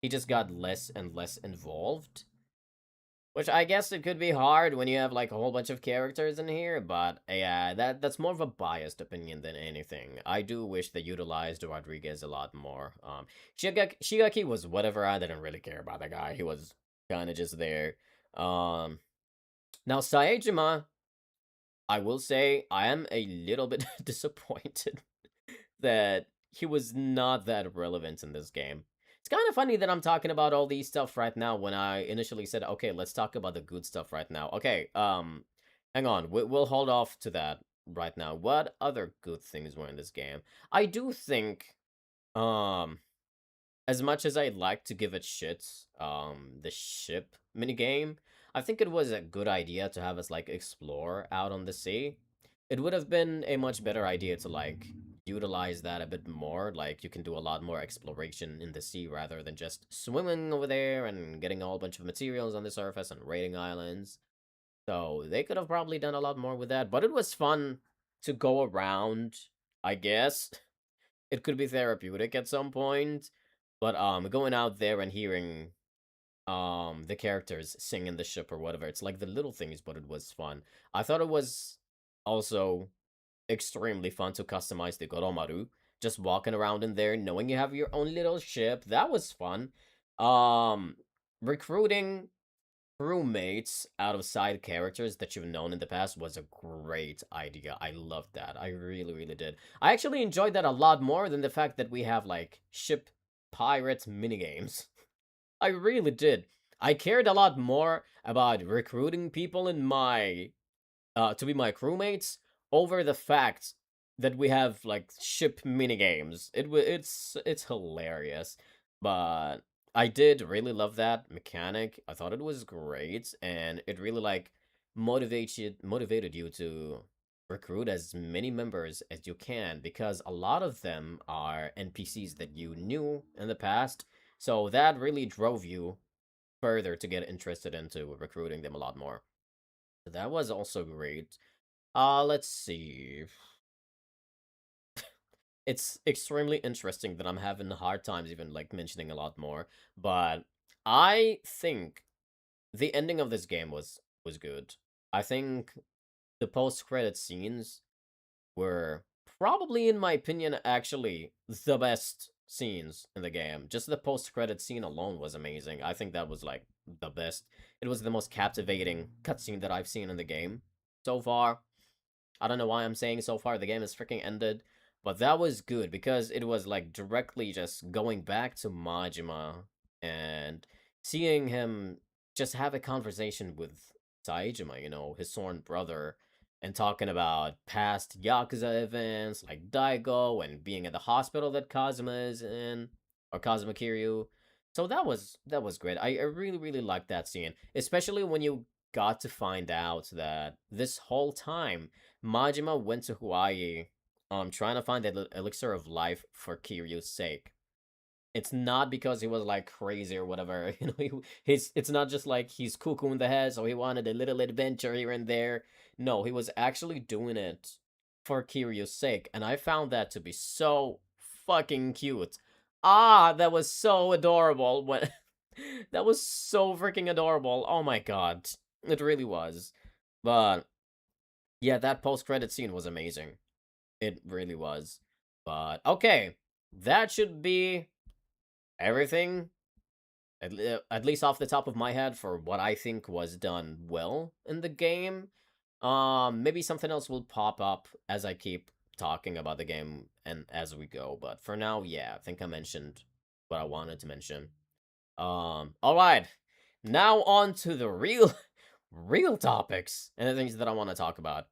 he just got less and less involved. Which I guess it could be hard when you have like a whole bunch of characters in here, but yeah, that's more of a biased opinion than anything. I do wish they utilized Rodriguez a lot more. Shigaki was whatever. I didn't really care about the guy. He was kind of just there. Now Saejima, I will say I am a little bit disappointed that he was not that relevant in this game. It's kind of funny that I'm talking about all these stuff right now when I initially said, okay, let's talk about the good stuff right now. Okay, hang on. We'll hold off to that right now. What other good things were in this game? I do think, as much as I'd like to give it shit, the ship minigame, I think it was a good idea to have us, like, explore out on the sea. It would have been a much better idea to, like, utilize that a bit more. Like, you can do a lot more exploration in the sea rather than just swimming over there and getting a whole bunch of materials on the surface and raiding islands. So they could have probably done a lot more with that, but it was fun to go around, I guess. It could be therapeutic at some point, but going out there and hearing the characters sing in the ship or whatever, it's like the little things, but it was fun. I thought it was also extremely fun to customize the Goromaru. Just walking around in there, knowing you have your own little ship. That was fun. Recruiting crewmates out of side characters that you've known in the past was a great idea. I loved that. I really, really did. I actually enjoyed that a lot more than the fact that we have, like, ship pirate minigames. I really did. I cared a lot more about recruiting people in my to be my crewmates over the fact that we have like ship minigames. It's hilarious, but I did really love that mechanic. I thought it was great, and it really like motivated you to recruit as many members as you can, because a lot of them are NPCs that you knew in the past. So that really drove you further to get interested into recruiting them a lot more. So that was also great. Let's see. It's extremely interesting that I'm having hard times even like mentioning a lot more, but I think the ending of this game was good. I think the post-credit scenes were probably, in my opinion, actually the best scenes in the game. Just the post-credit scene alone was amazing. I think that was like the best. It was the most captivating cutscene that I've seen in the game so far. I don't know why I'm saying so far, the game is freaking ended, but that was good because it was like directly just going back to Majima and seeing him just have a conversation with Saejima, you know, his sworn brother, and talking about past Yakuza events like Daigo and being at the hospital that Kazuma is in, or Kazuma Kiryu. So that was great. I really liked that scene, especially when you got to find out that this whole time Majima went to Hawaii, trying to find the elixir of life for Kiryu's sake. It's not because he was like crazy or whatever. You know, it's not just like he's cuckoo in the head, so he wanted a little adventure here and there. No, he was actually doing it for Kiryu's sake, and I found that to be so fucking cute. Ah, that was so adorable. When that was so freaking adorable. Oh my god, it really was. But yeah, that post-credit scene was amazing. It really was. But okay, that should be everything. At least off the top of my head for what I think was done well in the game. Maybe something else will pop up as I keep talking about the game and as we go. But for now, yeah, I think I mentioned what I wanted to mention. All right. Now on to the real topics and the things that I want to talk about.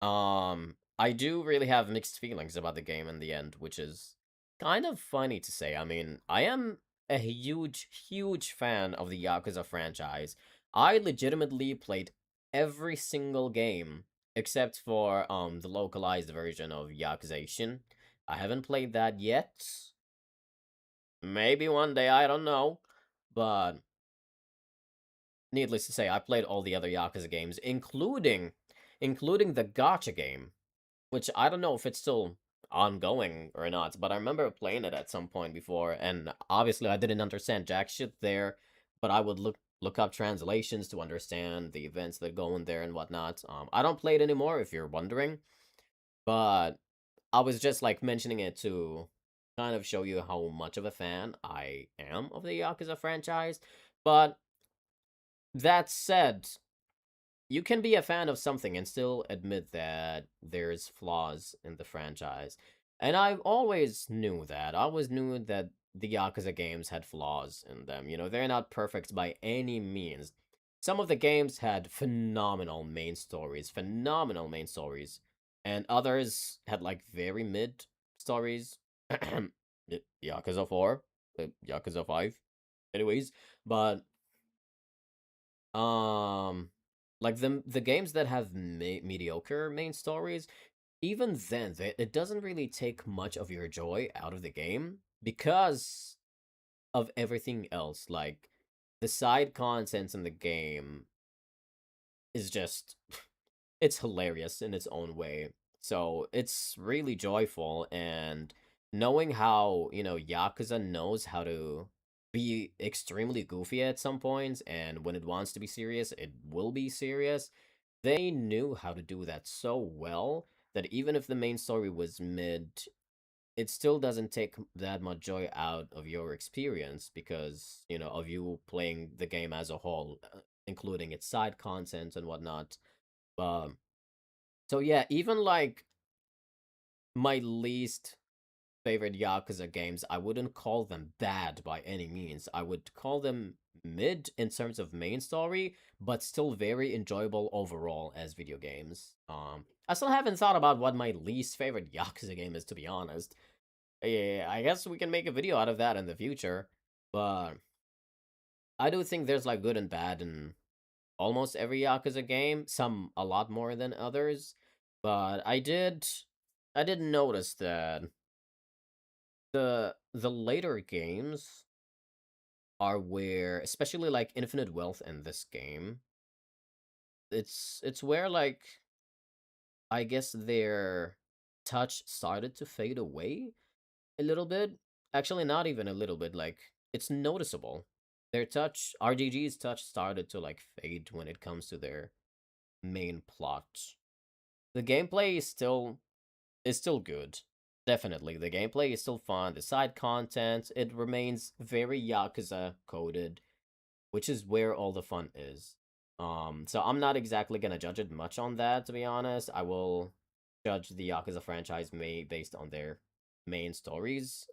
I do really have mixed feelings about the game in the end, which is kind of funny to say. I mean, I am a huge fan of the Yakuza franchise. I legitimately played every single game except for the localized version of Yakuzation. I haven't played that yet. Maybe one day, I don't know. But needless to say, I played all the other Yakuza games, including the Gacha game, which I don't know if it's still ongoing or not, but I remember playing it at some point before, and obviously I didn't understand jack shit there, but I would look up translations to understand the events that go in there and whatnot. I don't play it anymore, if you're wondering, but I was just like mentioning it to kind of show you how much of a fan I am of the Yakuza franchise. But that said, you can be a fan of something and still admit that there's flaws in the franchise. And I always knew that. I always knew that the Yakuza games had flaws in them. You know, they're not perfect by any means. Some of the games had phenomenal main stories, and others had like very mid stories. Yakuza 4, Yakuza 5. Anyways, but um like the games that have mediocre main stories, even then it doesn't really take much of your joy out of the game because of everything else. Like the side contents in the game is just it's hilarious in its own way. So it's really joyful, and knowing how, you know, Yakuza knows how to be extremely goofy at some points, and when it wants to be serious, it will be serious. They knew how to do that so well that even if the main story was mid, it still doesn't take that much joy out of your experience because, you know, of you playing the game as a whole, including its side content and whatnot. Um, so yeah, even like my least favorite Yakuza games, I wouldn't call them bad by any means. I would call them mid in terms of main story, but still very enjoyable overall as video games. I still haven't thought about what my least favorite Yakuza game is, to be honest. Yeah, I guess we can make a video out of that in the future, but I do think there's like good and bad in almost every Yakuza game, some a lot more than others. But I did notice that the later games are where, especially like Infinite Wealth in this game, it's where like I guess their touch started to fade away a little bit. Actually, not even a little bit, like it's noticeable. Their touch, RGG's touch started to like fade when it comes to their main plot. The gameplay is still good. Definitely, the gameplay is still fun. The side content, it remains very Yakuza coded, which is where all the fun is. So I'm not exactly gonna judge it much on that, to be honest. I will judge the Yakuza franchise based on their main stories.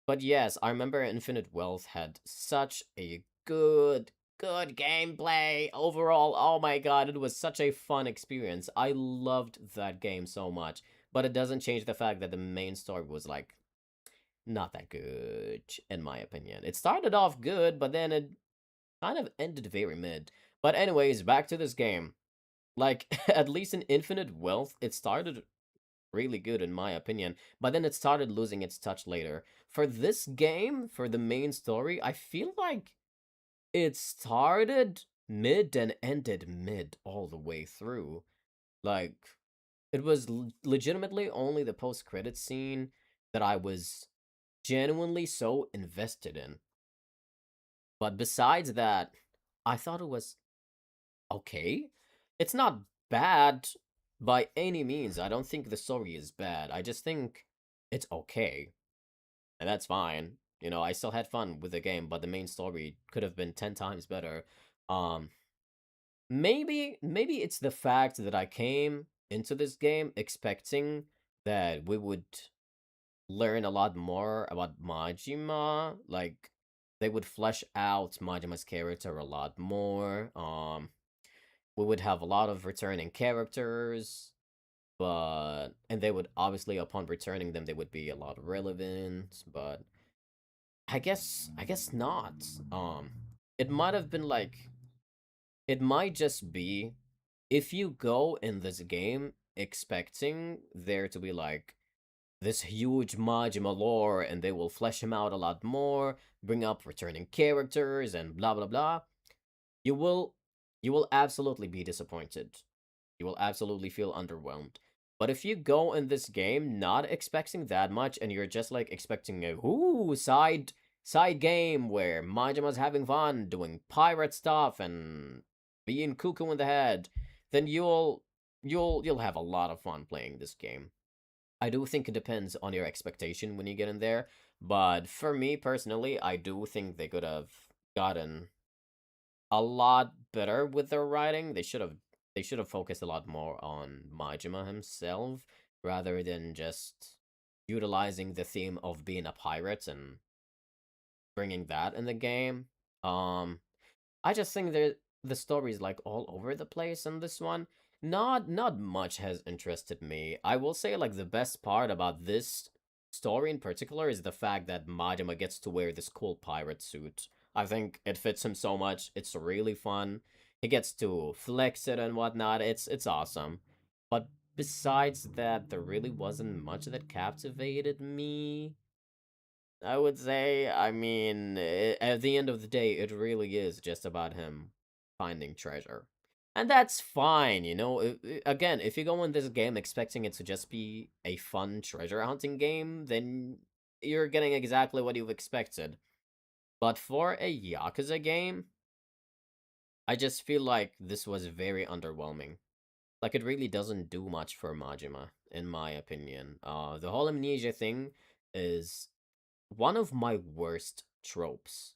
But yes, I remember Infinite Wealth had such a good gameplay overall. Oh my god, it was such a fun experience. I loved that game so much. But it doesn't change the fact that the main story was like not that good, in my opinion. It started off good, but then it kind of ended very mid. But anyways, back to this game. Like, at least in Infinite Wealth, it started really good in my opinion, but then it started losing its touch later. For this game, for the main story, I feel like it started mid and ended mid all the way through. Like, it was legitimately only the post-credit scene that I was genuinely so invested in. But besides that, I thought it was okay. It's not bad by any means. I don't think the story is bad. I just think it's okay. And that's fine. You know, I still had fun with the game, but the main story could have been 10 times better. Um maybe it's the fact that I came into this game expecting that we would learn a lot more about Majima, like they would flesh out Majima's character a lot more. We would have a lot of returning characters, but and they would obviously upon returning them they would be a lot relevant, but I guess not. It might have been like it might just be if you go in this game expecting there to be like this huge Majima lore and they will flesh him out a lot more, bring up returning characters and blah blah blah, you will you will absolutely be disappointed. You will absolutely feel underwhelmed. But if you go in this game not expecting that much and you're just like expecting a side game where Majima's having fun doing pirate stuff and being cuckoo in the head, then you'll have a lot of fun playing this game. I do think it depends on your expectation when you get in there, but for me personally, I do think they could have gotten a lot better with their writing. They should have focused a lot more on Majima himself rather than just utilizing the theme of being a pirate and bringing that in the game. I just think that the story is like all over the place in this one. Not much has interested me. I will say like the best part about this story in particular is the fact that Majima gets to wear this cool pirate suit. I think it fits him so much. It's really fun. He gets to flex it and whatnot. It's awesome. But besides that, there really wasn't much that captivated me. I would say, I mean, at the end of the day, it really is just about him finding treasure. And that's fine, you know? Again, if you go in this game expecting it to just be a fun treasure hunting game, then you're getting exactly what you've expected. But for a Yakuza game, I just feel like this was very underwhelming. Like, it really doesn't do much for Majima, in my opinion. The whole amnesia thing is one of my worst tropes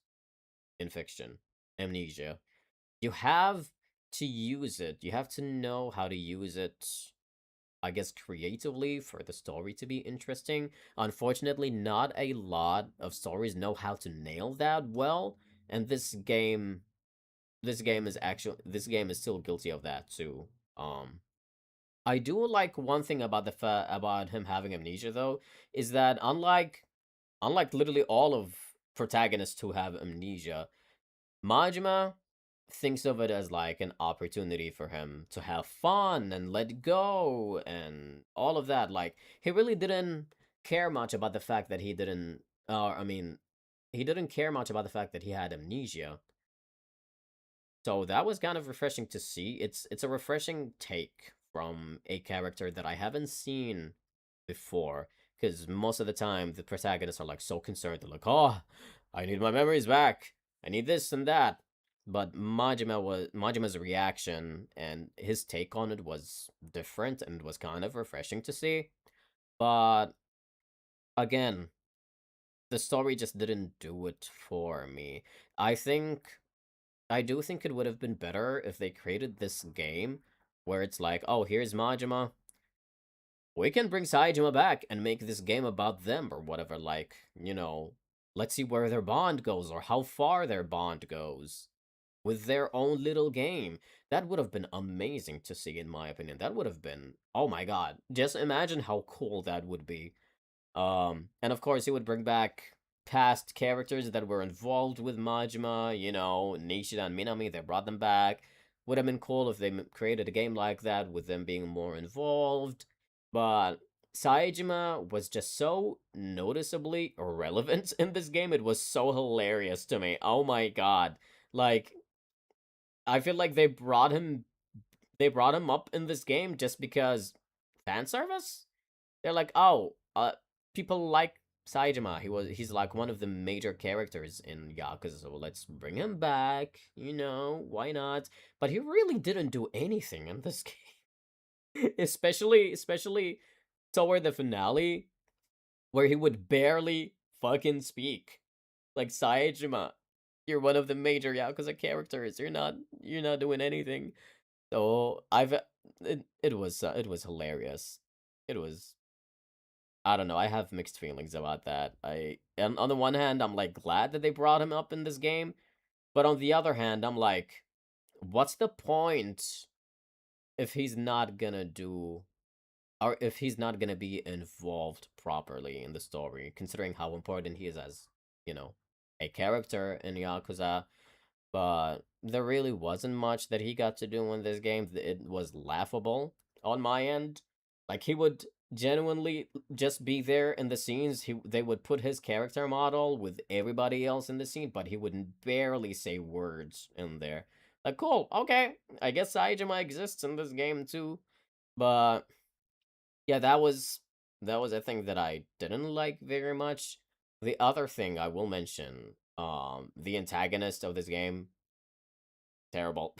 in fiction. Amnesia. You have to use it. You have to know how to use it, I guess, creatively for the story to be interesting. Unfortunately, not a lot of stories know how to nail that well, and this game is still guilty of that too. I do like one thing about about him having amnesia though, is that unlike literally all of protagonists who have amnesia, Majima thinks of it as like an opportunity for him to have fun and let go and all of that. Like, he really didn't care much about the fact that he didn't, I mean, he didn't care much about the fact that he had amnesia. So that was kind of refreshing to see. It's a refreshing take from a character that I haven't seen before. Because most of the time, the protagonists are like so concerned. They're like, oh, I need my memories back. I need this and that. But Majima's reaction and his take on it was different and was kind of refreshing to see. But again, the story just didn't do it for me. I do think it would have been better if they created this game where it's like, oh, here's Majima. We can bring Saejima back and make this game about them or whatever. Like, let's see where their bond goes or how far their bond goes with their own little game. That would have been amazing to see, in my opinion. That would have been, oh my god. Just imagine how cool that would be. And of course, he would bring back past characters that were involved with Majima, Nishida and Minami, they brought them back. Would have been cool if they created a game like that with them being more involved. But Saejima was just so noticeably irrelevant in this game. It was so hilarious to me. Oh my god. Like, I feel like they brought him up in this game just because fan service? They're like, oh, people like Saejima. He's like one of the major characters in Yakuza, so let's bring him back. Why not? But he really didn't do anything in this game, especially toward the finale, where he would barely fucking speak. Like, Saejima, you're one of the major Yakuza characters. You're not doing anything. So it was hilarious. It was, I don't know. I have mixed feelings about that. And on the one hand, I'm like glad that they brought him up in this game, but on the other hand, I'm like, what's the point if he's not gonna do, or if he's not gonna be involved properly in the story, considering how important he is as, a character in Yakuza. But there really wasn't much that he got to do in this game. It was laughable on my end. Like, he would genuinely just be there in the scenes. They would put his character model with everybody else in the scene, but he would barely say words in there. Like, cool, okay, I guess Saejima exists in this game too. But yeah, that was a thing that I didn't like very much. The other thing I will mention, the antagonist of this game, terrible.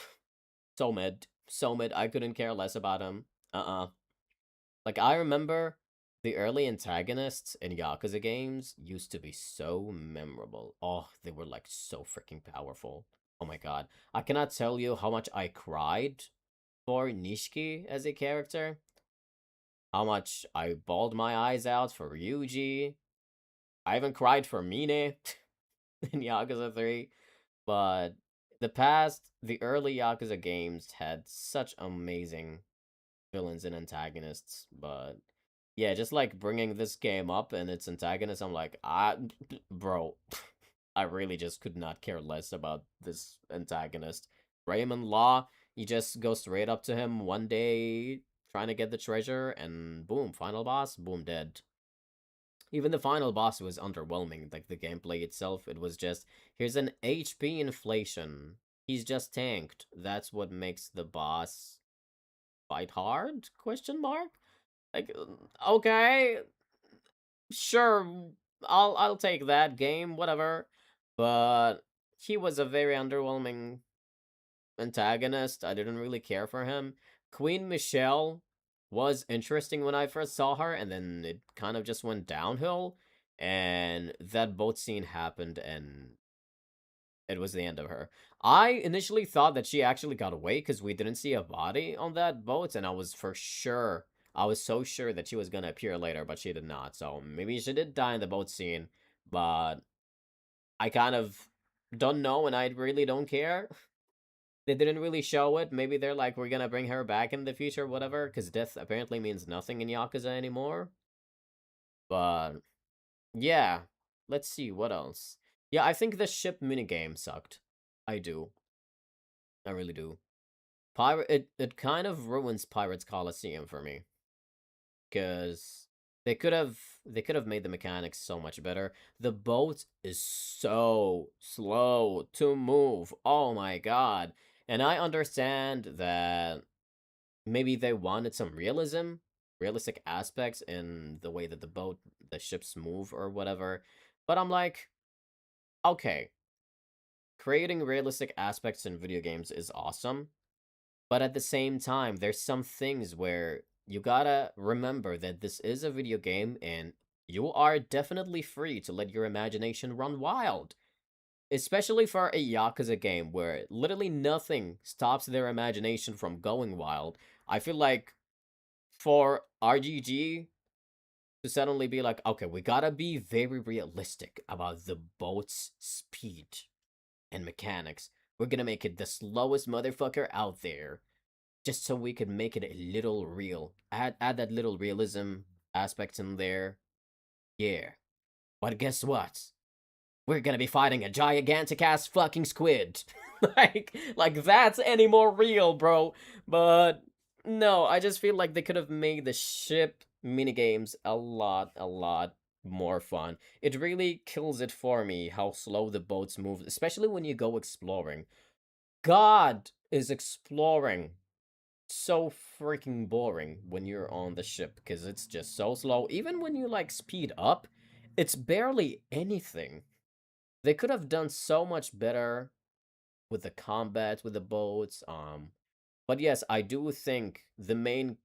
So mid. So mid. I couldn't care less about him. Like, I remember the early antagonists in Yakuza games used to be so memorable. Oh, they were like so freaking powerful. Oh my god. I cannot tell you how much I cried for Nishiki as a character. How much I bawled my eyes out for Ryuji. I even cried for Mine in Yakuza 3. But the early Yakuza games had such amazing villains and antagonists. But yeah, just like bringing this game up and its antagonist, I'm like, bro, I really just could not care less about this antagonist. Raymond Law, you just go straight up to him one day trying to get the treasure, and boom, final boss, boom, dead. Even the final boss was underwhelming. Like, the gameplay itself, it was just, here's an HP inflation. He's just tanked. That's what makes the boss fight hard? Question mark? Like, okay, sure, I'll take that game, whatever. But he was a very underwhelming antagonist. I didn't really care for him. Queen Michelle was interesting when I first saw her, and then it kind of just went downhill. And that boat scene happened, and it was the end of her. I initially thought that she actually got away because we didn't see a body on that boat, and I was so sure that she was gonna appear later, but she did not. So maybe she did die in the boat scene, but I kind of don't know, and I really don't care. They didn't really show it. Maybe they're like, we're gonna bring her back in the future, whatever, because death apparently means nothing in Yakuza anymore. But yeah, let's see what else. Yeah, I think the ship minigame sucked. I do. I really do. It kind of ruins Pirates Coliseum for me, because they could have made the mechanics so much better. The boat is so slow to move. Oh my god. And I understand that maybe they wanted some realistic aspects in the way that the ships move or whatever. But I'm like, okay, creating realistic aspects in video games is awesome, but at the same time, there's some things where you gotta remember that this is a video game and you are definitely free to let your imagination run wild. Especially for a Yakuza game where literally nothing stops their imagination from going wild. I feel like for RGG to suddenly be like, okay, we gotta be very realistic about the boat's speed and mechanics. We're gonna make it the slowest motherfucker out there, just so we could make it a little real. Add that little realism aspect in there. Yeah. But guess what? We're gonna be fighting a gigantic ass fucking squid. like that's any more real, bro. But no, I just feel like they could have made the ship minigames a lot more fun. It really kills it for me how slow the boats move, especially when you go exploring. God is exploring so freaking boring when you're on the ship because it's just so slow. Even when you like speed up, it's barely anything. They could have done so much better with the combat with the boats. But yes, I do think the main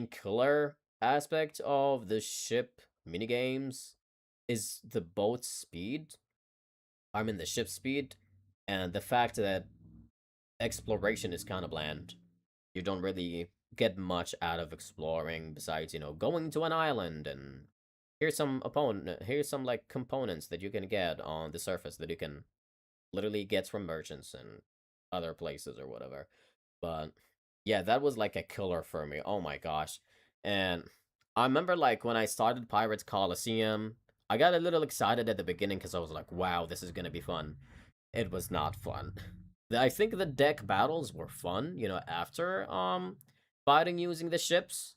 killer aspect of the ship minigames is the boat speed. I mean the ship speed, and the fact that exploration is kind of bland. You don't really get much out of exploring besides, going to an island and here's some like components that you can get on the surface that you can literally get from merchants and other places or whatever. But yeah, that was like a killer for me. Oh my gosh. And I remember like when I started Pirates Coliseum, I got a little excited at the beginning because I was like, wow, this is gonna be fun. It was not fun. I think the deck battles were fun, after fighting using the ships.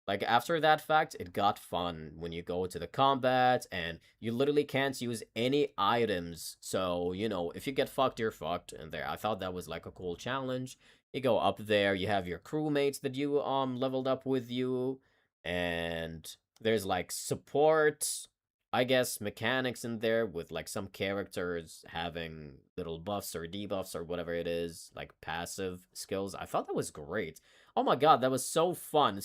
Like after that fact, it got fun when you go to the combat and you literally can't use any items. So, if you get fucked, you're fucked. And there, I thought that was like a cool challenge. You go up there, you have your crewmates that you leveled up with you, and there's like support, I guess, mechanics in there with like some characters having little buffs or debuffs or whatever it is, like passive skills. I thought that was great. Oh my god, that was so fun.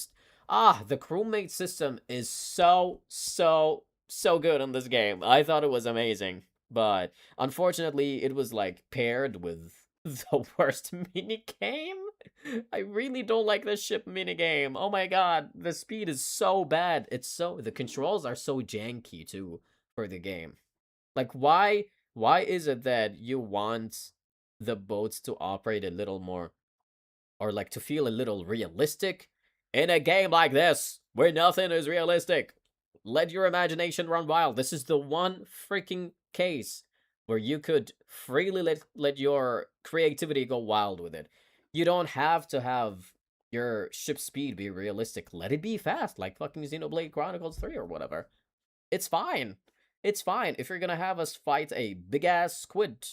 The crewmate system is so good in this game. I thought it was amazing. But unfortunately, it was like paired with the worst minigame. I really don't like this ship minigame. Oh my god, the speed is so bad. The controls are so janky too for the game. Like why is it that you want the boats to operate a little more, or like to feel a little realistic in a game like this where nothing is realistic? Let your imagination run wild. This is the one freaking case where you could freely let your creativity go wild with it. You don't have to have your ship speed be realistic. Let it be fast, like fucking Xenoblade Chronicles 3 or whatever. It's fine. It's fine. If you're gonna have us fight a big ass squid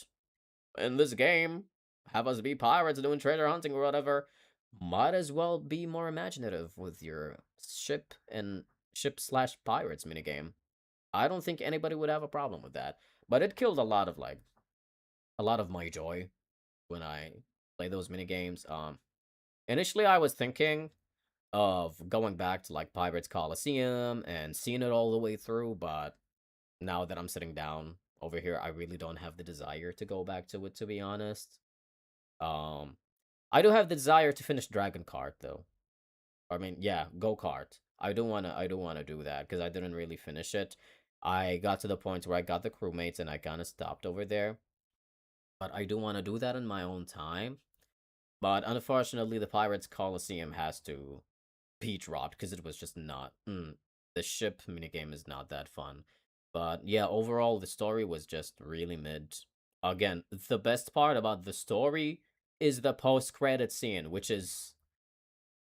in this game, have us be pirates doing treasure hunting or whatever, might as well be more imaginative with your ship and ship/pirates minigame. I don't think anybody would have a problem with that. But it killed a lot of my joy when I play those minigames. Initially I was thinking of going back to like Pirates Coliseum and seeing it all the way through, but now that I'm sitting down over here, I really don't have the desire to go back to it, to be honest. Um, I do have the desire to finish Dragon Kart though. I mean, yeah, Go Kart. I do wanna do that because I didn't really finish it. I got to the point where I got the crewmates and I kind of stopped over there. But I do want to do that in my own time. But unfortunately, the Pirates Coliseum has to be dropped because it was just not. The ship minigame is not that fun. But yeah, overall, the story was just really mid. Again, the best part about the story is the post-credit scene, which is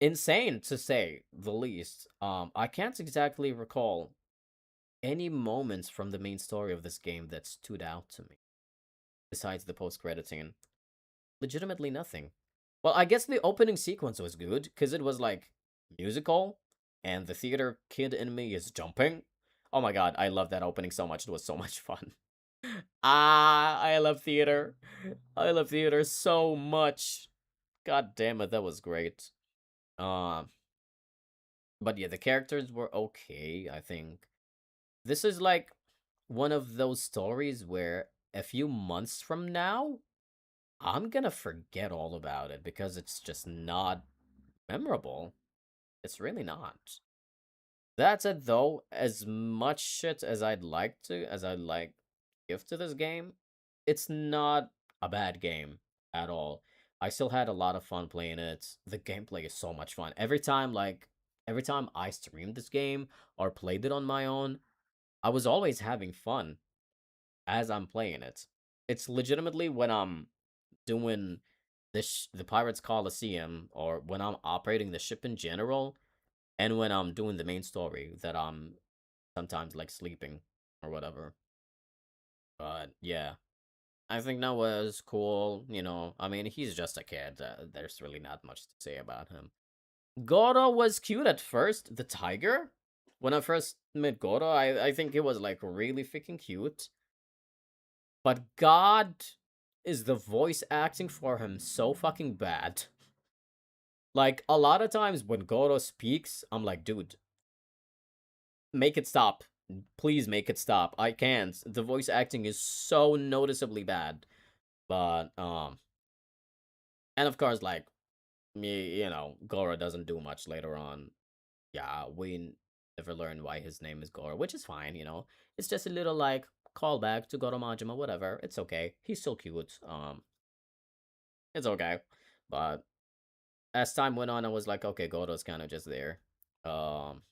insane to say the least. I can't exactly recall any moments from the main story of this game that stood out to me besides the post-credit scene. Legitimately nothing. Well, I guess the opening sequence was good because it was like musical and the theater kid in me is jumping. Oh my god, I love that opening so much. It was so much fun. I love theater. I love theater so much. God damn it, that was great. Um, but yeah, the characters were okay, I think. This is like one of those stories where a few months from now, I'm gonna forget all about it because it's just not memorable. It's really not. That said, though, as much shit as I'd like give to this game, it's not a bad game at all. I still had a lot of fun playing it. The gameplay is so much fun. Every time I streamed this game or played it on my own, I was always having fun as I'm playing it. It's legitimately when I'm doing the Pirates Coliseum or when I'm operating the ship in general and when I'm doing the main story that I'm sometimes like sleeping or whatever. But yeah, I think Noah is cool. You know, I mean, he's just a kid. There's really not much to say about him. Goro was cute at first. The tiger? When I first met Goro, I think he was like really freaking cute. But God, is the voice acting for him so fucking bad. Like, a lot of times when Goro speaks, I'm like, dude, make it stop. Please make it stop. I can't. The voice acting is so noticeably bad. But, and of course, like, Goro doesn't do much later on. Yeah, we never learn why his name is Goro, which is fine. It's just a little, like, callback to Goro Majima, whatever. It's okay. He's still cute. It's okay. But as time went on, I was like, okay, Goro's kind of just there. What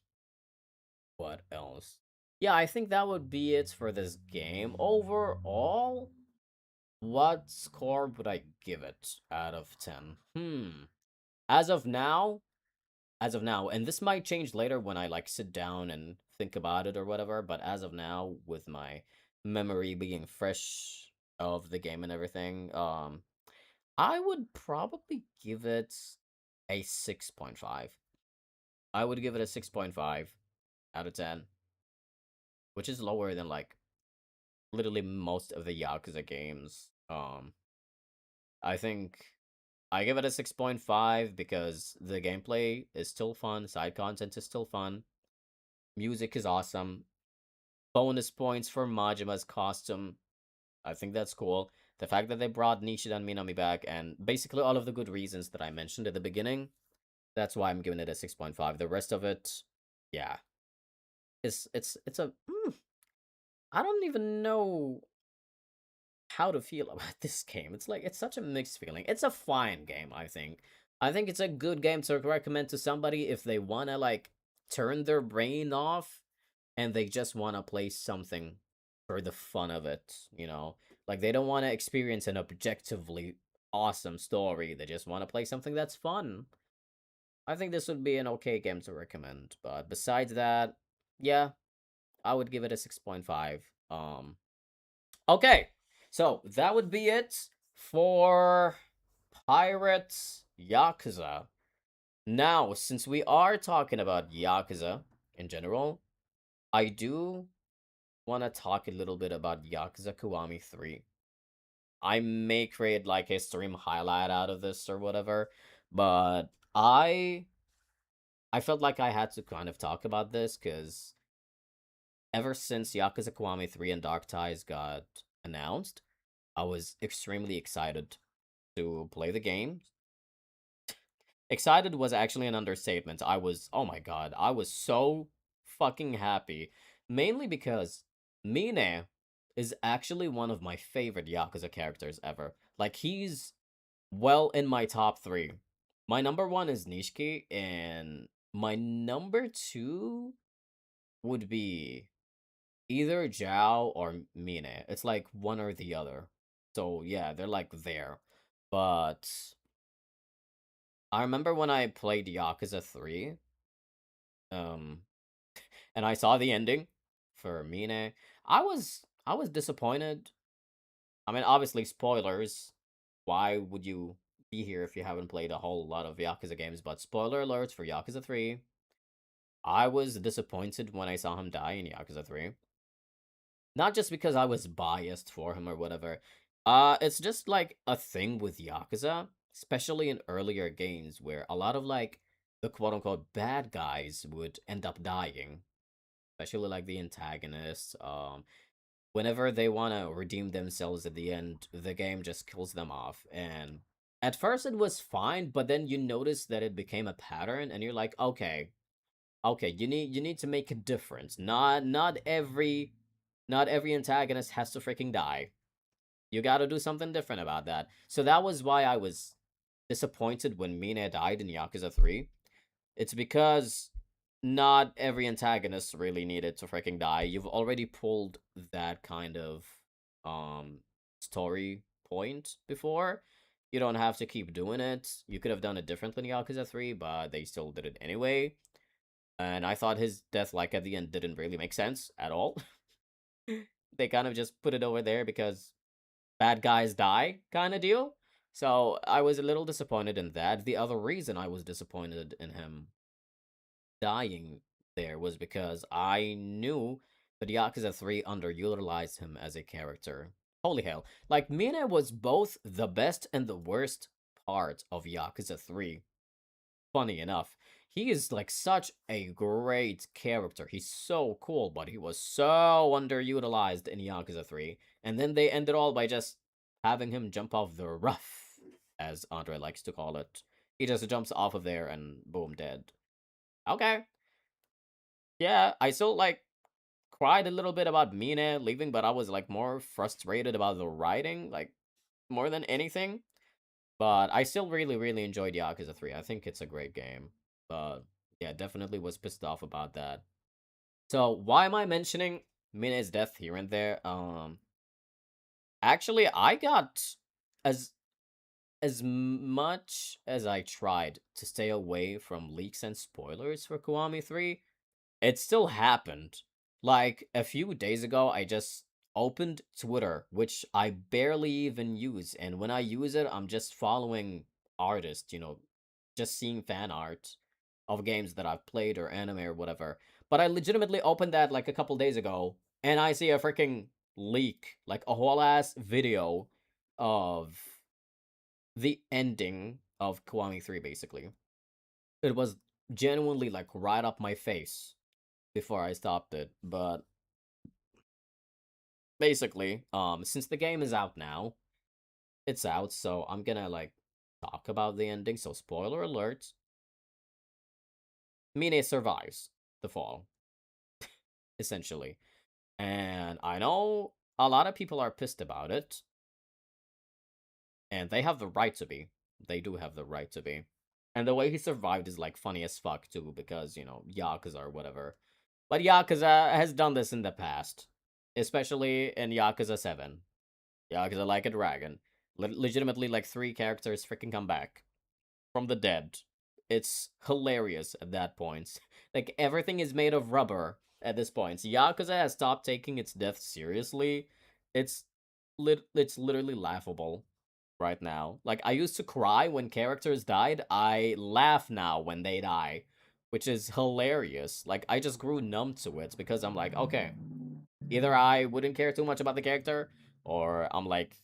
else? Yeah, I think that would be it for this game. Overall, what score would I give it out of 10? As of now, and this might change later when I like sit down and think about it or whatever, but as of now, with my memory being fresh of the game and everything, I would probably give it a 6.5. I would give it a 6.5 out of 10, which is lower than like literally most of the Yakuza games. I think I give it a 6.5 because the gameplay is still fun, side content is still fun, music is awesome, bonus points for Majima's costume. I think that's cool. The fact that they brought Nishida and Minami back, and basically all of the good reasons that I mentioned at the beginning, that's why I'm giving it a 6.5. The rest of it, yeah, it's a I don't even know how to feel about this game. It's like it's such a mixed feeling. It's a fine game, I think. I think it's a good game to recommend to somebody if they want to like turn their brain off and they just want to play something for the fun of it. Like they don't want to experience an objectively awesome story. They just want to play something that's fun. I think this would be an okay game to recommend. But besides that, yeah, I would give it a 6.5. Okay. So, that would be it for Pirates Yakuza. Now, since we are talking about Yakuza in general, I do want to talk a little bit about Yakuza Kiwami 3. I may create like a stream highlight out of this or whatever, but I felt like I had to kind of talk about this because ever since Yakuza Kiwami 3 and Dark Ties got announced, I was extremely excited to play the game. Excited was actually an understatement. Oh my god, I was so fucking happy. Mainly because Mine is actually one of my favorite Yakuza characters ever. Like, he's well in my top 3. My number 1 is Nishiki, and my number 2 would be either Zhao or Mine. It's like one or the other. So yeah, they're like there. But I remember when I played Yakuza 3, um, and I saw the ending for Mine, I was disappointed. I mean, obviously, spoilers. Why would you be here if you haven't played a whole lot of Yakuza games? But spoiler alerts for Yakuza 3. I was disappointed when I saw him die in Yakuza 3. Not just because I was biased for him or whatever. It's just like a thing with Yakuza, especially in earlier games where a lot of like the quote unquote bad guys would end up dying. Especially like the antagonists. Whenever they want to redeem themselves at the end, the game just kills them off. And at first it was fine, but then you notice that it became a pattern, and you're like, okay, you need to make a difference. Not every antagonist has to freaking die. You got to do something different about that. So that was why I was disappointed when Mina died in Yakuza 3. It's because not every antagonist really needed to freaking die. You've already pulled that kind of um story point before. You don't have to keep doing it. You could have done it differently in Yakuza 3, but they still did it anyway. And I thought his death, like, at the end didn't really make sense at all. They kind of just put it over there because bad guys die kind of deal. So I was a little disappointed in that. The other reason I was disappointed in him dying there was because I knew that Yakuza 3 underutilized him as a character. Holy hell. Like, Mina was both the best and the worst part of Yakuza 3. Funny enough. He is like such a great character. He's so cool, but he was so underutilized in Yakuza 3. And then they end it all by just having him jump off the roof, as Andre likes to call it. He just jumps off of there and boom, dead. Okay. Yeah, I still like cried a little bit about Mina leaving, but I was like more frustrated about the writing, like more than anything. But I still really, really enjoyed Yakuza 3. I think it's a great game. But yeah, definitely was pissed off about that. So why am I mentioning Mina's death here and there? Actually, I got as much as I tried to stay away from leaks and spoilers for Kiwami 3, it still happened. Like, a few days ago, I just opened Twitter, which I barely even use, and when I use it, I'm just following artists, just seeing fan art of games that I've played or anime or whatever. But I legitimately opened that like a couple days ago, and I see a freaking leak, like a whole ass video of the ending of Kiwami 3, basically. It was genuinely like right up my face before I stopped it, but basically, since the game is out now, it's out, so I'm gonna like talk about the ending. So spoiler alert, Mine survives the fall, essentially. And I know a lot of people are pissed about it, and they have the right to be. They do have the right to be. And the way he survived is like funny as fuck too, because, Yakuza or whatever. But Yakuza has done this in the past, especially in Yakuza 7. Yakuza Like a Dragon. Legitimately, like, 3 characters freaking come back from the dead. It's hilarious at that point. Like, everything is made of rubber at this point. Yakuza has stopped taking its death seriously. It's literally laughable right now. Like, I used to cry when characters died. I laugh now when they die, which is hilarious. Like, I just grew numb to it because I'm like, okay, either I wouldn't care too much about the character, or I'm like,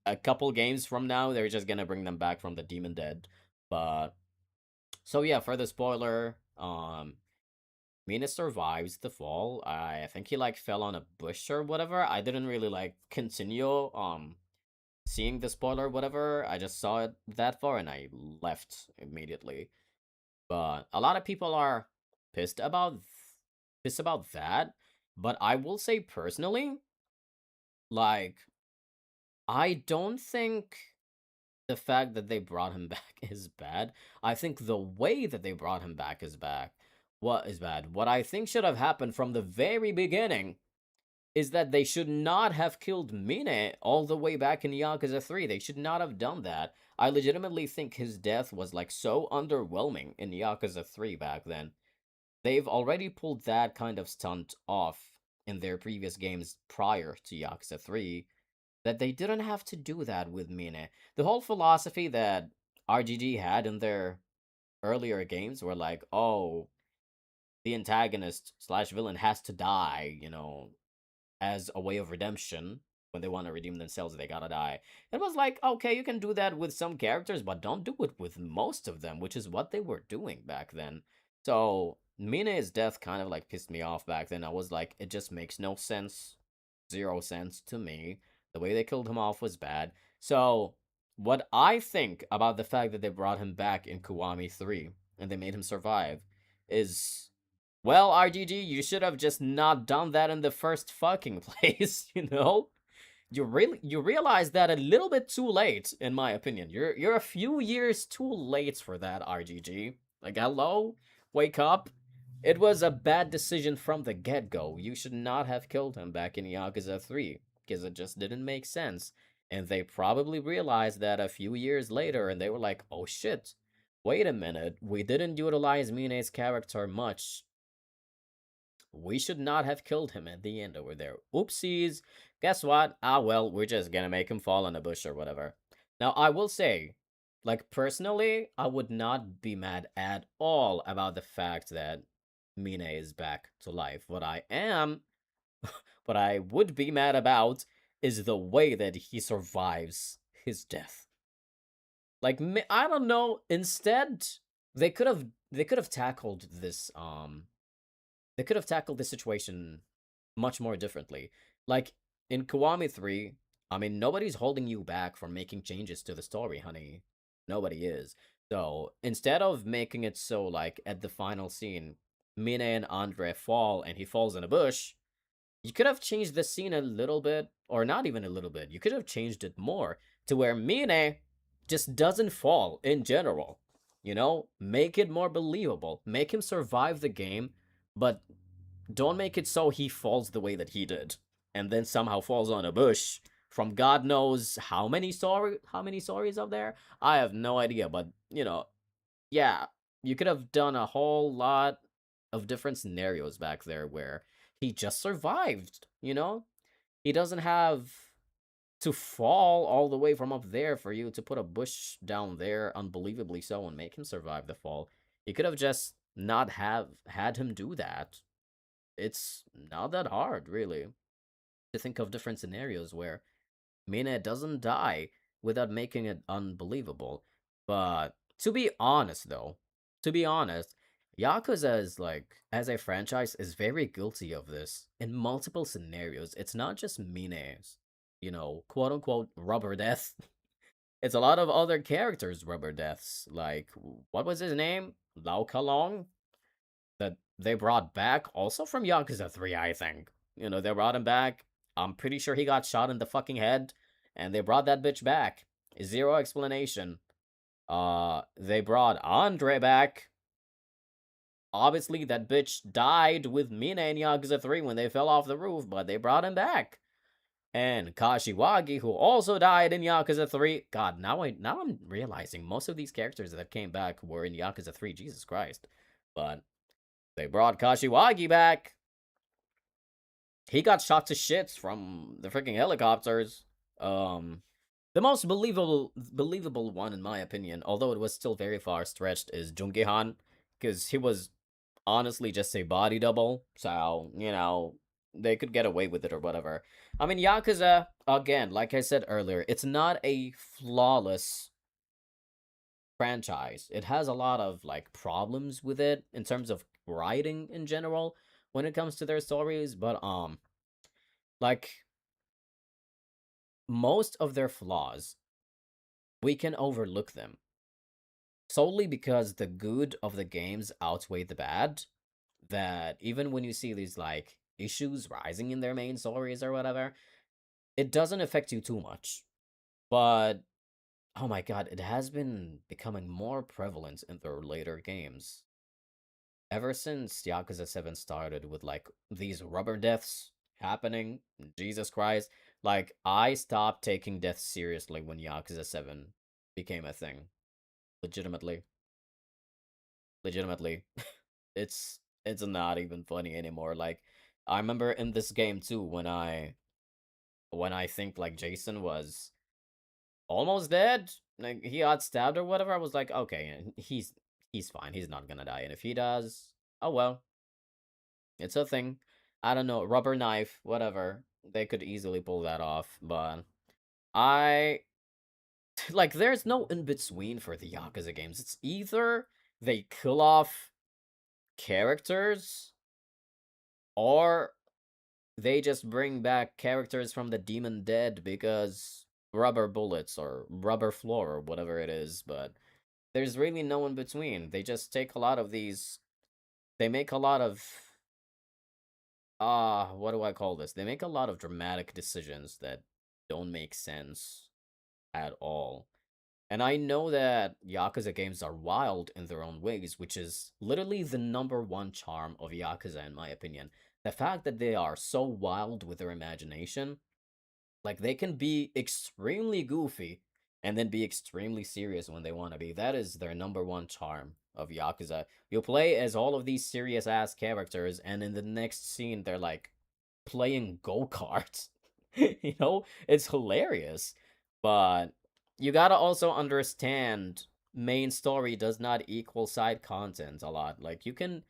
a couple games from now, they're just gonna bring them back from the demon dead. But so yeah, for the spoiler, Mina survives the fall. I think he like fell on a bush or whatever. I didn't really like continue seeing the spoiler or whatever. I just saw it that far and I left immediately. But a lot of people are pissed about that. But I will say personally, like, I don't think the fact that they brought him back is bad. I think the way that they brought him back is bad. What is bad? What I think should have happened from the very beginning is that they should not have killed Mine all the way back in Yakuza 3. They should not have done that. I legitimately think his death was like so underwhelming in Yakuza 3 back then. They've already pulled that kind of stunt off in their previous games prior to Yakuza 3 that they didn't have to do that with Mine. The whole philosophy that RGG had in their earlier games were like, oh, the antagonist slash villain has to die, you know, as a way of redemption. When they want to redeem themselves, they gotta die. It was like, okay, you can do that with some characters, but don't do it with most of them, which is what they were doing back then. So, Mine's death kind of like pissed me off back then. I was like, it just makes no sense. 0 sense to me. The way they killed him off was bad. So, what I think about the fact that they brought him back in Kiwami 3 and they made him survive is, well, RGG, you should have just not done that in the first fucking place, you know? You realize that a little bit too late, in my opinion. You're a few years too late for that, RGG. Like, hello? Wake up. It was a bad decision from the get-go. You should not have killed him back in Yakuza 3, because it just didn't make sense. And they probably realized that a few years later, and they were like, oh shit, wait a minute, we didn't utilize Mine's character much. We should not have killed him at the end over there. Oopsies. Guess what? Ah, well, we're just gonna make him fall in a bush or whatever. Now, I will say, like, personally, I would not be mad at all about the fact that Mine is back to life. What I would be mad about is the way that he survives his death. Like, I don't know, instead, they could have tackled this, they could have tackled this situation much more differently. Like, in Kiwami 3, I mean, nobody's holding you back from making changes to the story, honey. Nobody is. So, instead of making it so, like, at the final scene, Mine and Andre fall and he falls in a bush, you could have changed the scene a little bit, or not even a little bit. You could have changed it more to where Mine just doesn't fall in general. You know? Make it more believable. Make him survive the game, but don't make it so he falls the way that he did, and then somehow falls on a bush from God knows how many stories up there. I have no idea, but you know, yeah, you could have done a whole lot of different scenarios back there where he just survived. You know, he doesn't have to fall all the way from up there for you to put a bush down there, unbelievably so, and make him survive the fall. You could have just not have had him do that. It's not that hard, really, to think of different scenarios where Mina doesn't die without making it unbelievable. But to be honest, though, to be honest, Yakuza is like, as a franchise, is very guilty of this in multiple scenarios. It's not just Mina's, you know, quote unquote rubber death. It's a lot of other characters' rubber deaths. Like, what was his name? Lao Kalong? That they brought back also from Yakuza 3, I think. You know, they brought him back. I'm pretty sure he got shot in the fucking head, and they brought that bitch back. Zero explanation. They brought Andre back. Obviously, that bitch died with Mina in Yakuza 3 when they fell off the roof, but they brought him back. And Kashiwagi, who also died in Yakuza 3. God, now I'm realizing most of these characters that came back were in Yakuza 3. Jesus Christ. But they brought Kashiwagi back. He got shot to shits from the freaking helicopters. The most believable one, in my opinion, although it was still very far stretched, is Jungihan, because he was honestly just a body double. So, you know, they could get away with it or whatever. I mean, Yakuza, again, like I said earlier, it's not a flawless franchise. It has a lot of, like, problems with it in terms of writing in general when it comes to their stories, but like, most of their flaws, we can overlook them solely because the good of the games outweigh the bad. That even when you see these, like, issues rising in their main stories or whatever, it doesn't affect you too much. But oh my god, it has been becoming more prevalent in their later games. Ever since Yakuza 7 started with, like, these rubber deaths, happening. Jesus Christ. Like, I stopped taking death seriously when Yakuza 7 became a thing. Legitimately. Legitimately. it's not even funny anymore. Like, I remember in this game too when I think like Jason was almost dead, like he got stabbed or whatever, I was like, okay, he's fine. He's not gonna die. And if he does, oh well. It's a thing. I don't know, rubber knife, whatever. They could easily pull that off, but I like there's no in between for the Yakuza games. It's either they kill off characters or they just bring back characters from the Demon Dead because rubber bullets or rubber floor or whatever it is, but there's really no in between. They just take a lot of these. They make a lot of what do I call this? They make a lot of dramatic decisions that don't make sense at all. And I know that Yakuza games are wild in their own ways, which is literally the number one charm of Yakuza, in my opinion. The fact that they are so wild with their imagination, like they can be extremely goofy and then be extremely serious when they want to be. That is their number one charm of Yakuza. You play as all of these serious ass characters, and in the next scene, they're like playing go karts. It's hilarious. But you gotta also understand main story does not equal side content a lot. Like you can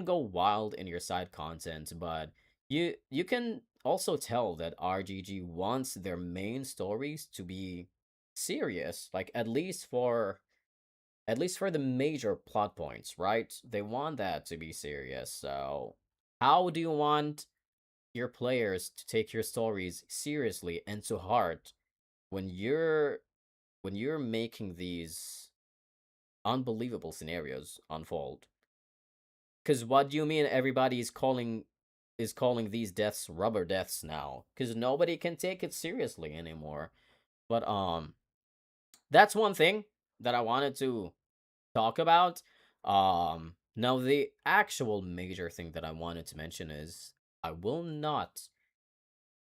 go wild in your side content, but you can also tell that RGG wants their main stories to be serious, like at least for the major plot points, right? They want that to be serious. So, how do you want your players to take your stories seriously and to heart when you're making these unbelievable scenarios unfold? Because what do you mean everybody is calling these deaths rubber deaths now? Because nobody can take it seriously anymore. But that's one thing that I wanted to talk about. Now the actual major thing that I wanted to mention is I will not,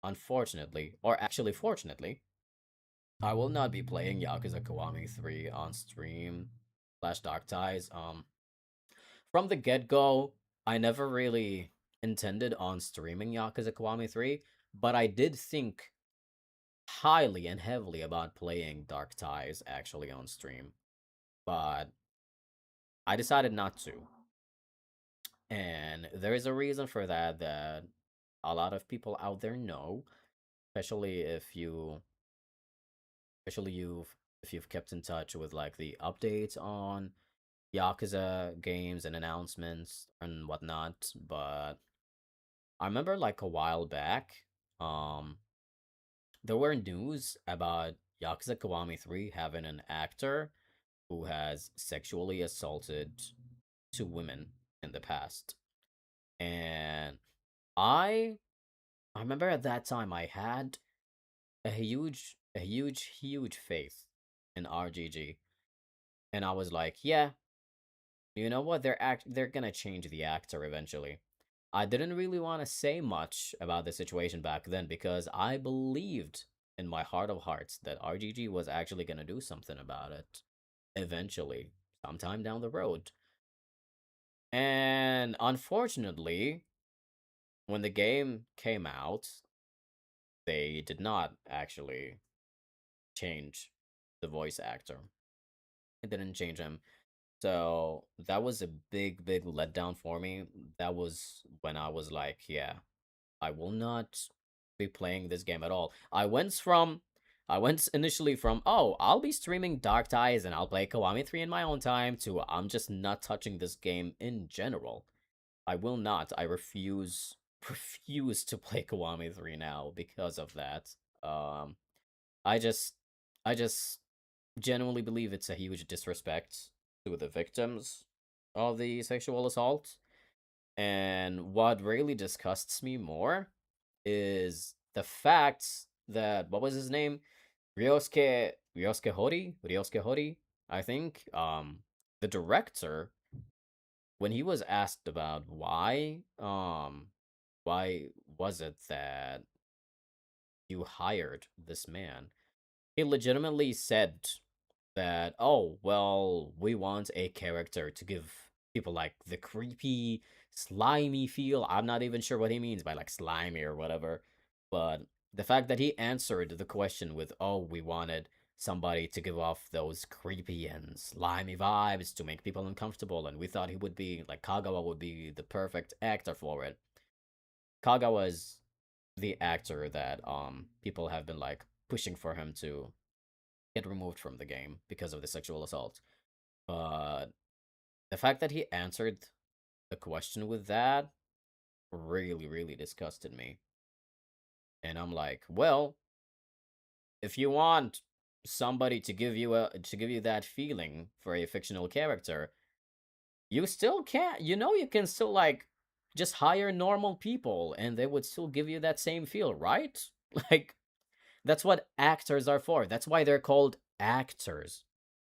unfortunately, or actually fortunately, I will not be playing Yakuza Kiwami 3 on stream slash Dark Ties. From the get-go, I never really intended on streaming Yakuza Kiwami 3, but I did think highly and heavily about playing Dark Ties actually on stream. But I decided not to. And there is a reason for that a lot of people out there know, especially if you've kept in touch with like the updates on Yakuza games and announcements and whatnot. But I remember like a while back, um, there were news about Yakuza Kiwami 3 having an actor who has sexually assaulted two women in the past. And I I remember at that time I had a huge faith in RGG. And I was like, yeah, you know what? They're gonna change the actor eventually. I didn't really want to say much about the situation back then because I believed in my heart of hearts that RGG was actually gonna do something about it eventually, sometime down the road. And unfortunately, when the game came out, they did not actually change the voice actor. It didn't change him. So that was a big, big letdown for me. That was when I was like, yeah, I will not be playing this game at all. I went initially from, oh, I'll be streaming Dark Ties and I'll play Kiwami 3 in my own time to I'm just not touching this game in general. I will not. I refuse to play Kiwami 3 now because of that. I just I just genuinely believe it's a huge disrespect to the victims of the sexual assault. And what really disgusts me more is the fact that what was his name? Ryosuke Hori, I think. The director, when he was asked about why was it that you hired this man? He legitimately said that, oh, well, we want a character to give people like the creepy, slimy feel. I'm not even sure what he means by like slimy or whatever. But the fact that he answered the question with, oh, we wanted somebody to give off those creepy and slimy vibes to make people uncomfortable, and we thought he would be like Kagawa would be the perfect actor for it. Kagawa is the actor that people have been like pushing for him to get removed from the game because of the sexual assault. But the fact that he answered the question with that really, really disgusted me. And I'm like, well, if you want somebody to give you that feeling for a fictional character, you still can't. You can still like just hire normal people and they would still give you that same feel, right? Like that's what actors are for. That's why they're called actors.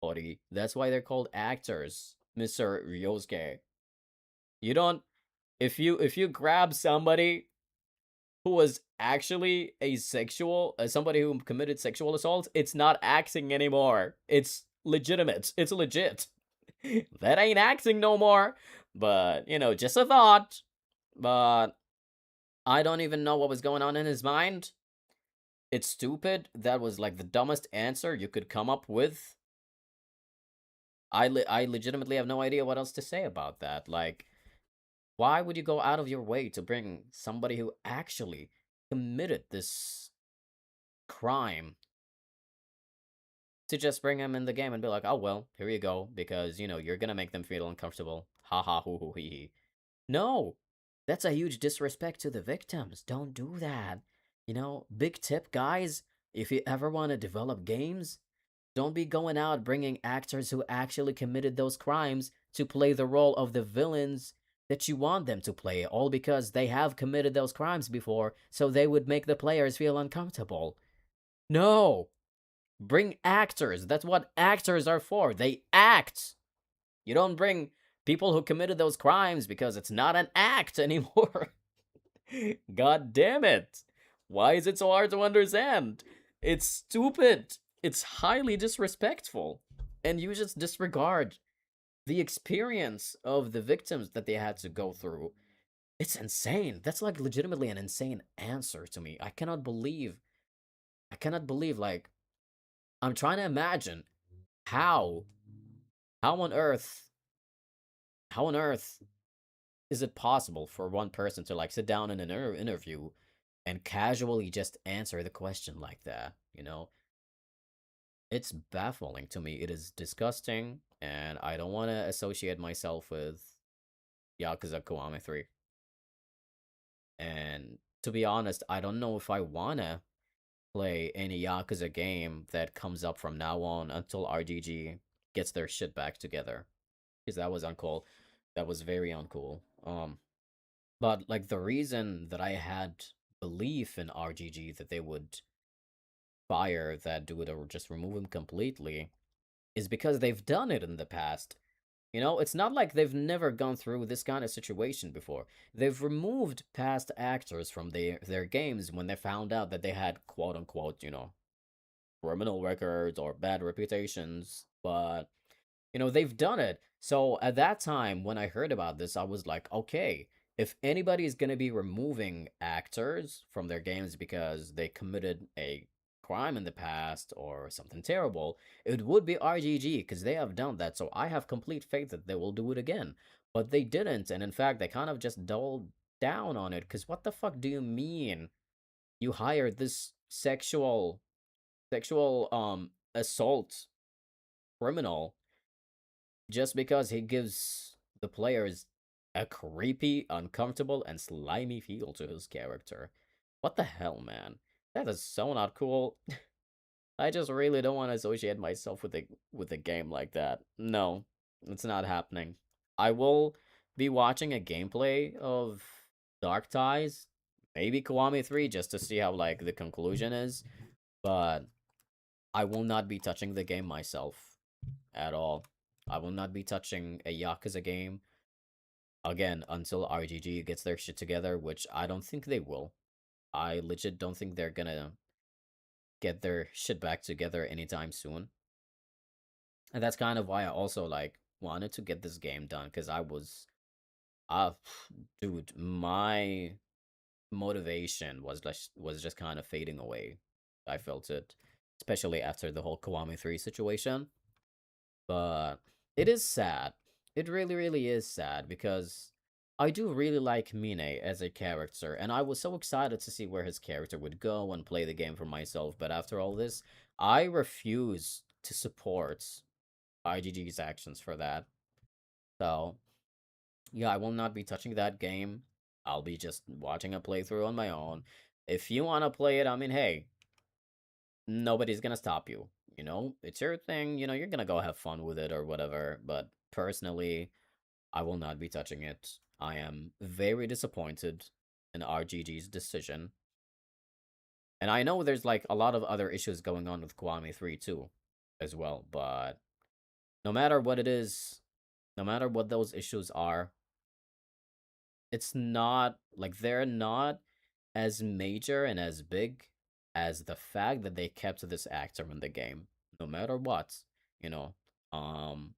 Ori. That's why they're called actors, Mr. Ryosuke. You don't if you grab somebody who was actually a sexual somebody who committed sexual assault, it's not acting anymore. It's legitimate. It's legit. That ain't acting no more. But, just a thought. But I don't even know what was going on in his mind. It's stupid. That was like the dumbest answer you could come up with. I legitimately have no idea what else to say about that. Like, why would you go out of your way to bring somebody who actually committed this crime to just bring him in the game and be like, oh, well, here you go, because, you're gonna make them feel uncomfortable. Ha ha hoo hoo hee hee. No! That's a huge disrespect to the victims. Don't do that. Big tip, guys. If you ever want to develop games, don't be going out bringing actors who actually committed those crimes to play the role of the villains that you want them to play, all because they have committed those crimes before, so they would make the players feel uncomfortable. No! Bring actors. That's what actors are for. They act. You don't bring people who committed those crimes because it's not an act anymore. God damn it. Why is it so hard to understand? It's stupid. It's highly disrespectful. And you just disregard the experience of the victims that they had to go through. It's insane. That's like legitimately an insane answer to me. I cannot believe, like, I'm trying to imagine how, how on earth, how on earth is it possible for one person to like sit down in an interview and casually just answer the question like that? It's baffling to me. It is disgusting, and I don't want to associate myself with Yakuza Kiwami 3. And to be honest, I don't know if I want to play any Yakuza game that comes up from now on until RGG gets their shit back together. Because that was uncool. That was very uncool. But like the reason that I had belief in RGG that they would fire that dude or just remove him completely is because they've done it in the past. It's not like they've never gone through this kind of situation before. They've removed past actors from their games when they found out that they had quote unquote, criminal records or bad reputations. But they've done it. So at that time, when I heard about this, I was like, okay, if anybody is going to be removing actors from their games because they committed a crime in the past or something terrible, it would be RGG because they have done that. So I have complete faith that they will do it again. But they didn't. And in fact, they kind of just doubled down on it. Because what the fuck do you mean you hired this sexual assault criminal just because he gives the players a creepy, uncomfortable, and slimy feel to his character? What the hell, man? That is so not cool. I just really don't want to associate myself with a game like that. No, it's not happening. I will be watching a gameplay of Dark Ties, maybe Kiwami 3, just to see how like the conclusion is, but I will not be touching the game myself at all. I will not be touching a Yakuza game. Again, until RGG gets their shit together, which I don't think they will. I legit don't think they're gonna get their shit back together anytime soon. And that's kind of why I also like wanted to get this game done, because I was dude, my motivation was just kind of fading away. I felt it, especially after the whole Kiwami 3 situation. But it is sad. It really, really is sad, because I do really like Mine as a character, and I was so excited to see where his character would go and play the game for myself. But after all this, I refuse to support IGG's actions for that. So, yeah, I will not be touching that game. I'll be just watching a playthrough on my own. If you want to play it, I mean, hey, nobody's gonna stop you. You know, it's your thing. You know, you're gonna go have fun with it or whatever. But personally, I will not be touching it. I am very disappointed in RGG's decision. And I know there's like a lot of other issues going on with Kiwami 3 too, as well. But no matter what it is, no matter what those issues are, it's not like they're not as major and as big as the fact that they kept this actor in the game, no matter what. You know, um,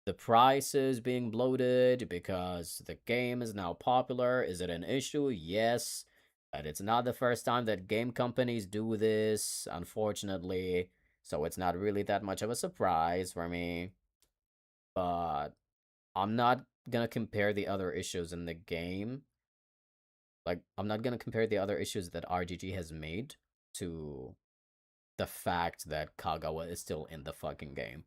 the price is being bloated because the game is now popular. Is it an issue? Yes, but it's not the first time that game companies do this, unfortunately. So it's not really that much of a surprise for me. But I'm not gonna compare the other issues in the game. Like, I'm not gonna compare the other issues that RGG has made to the fact that Kagawa is still in the fucking game.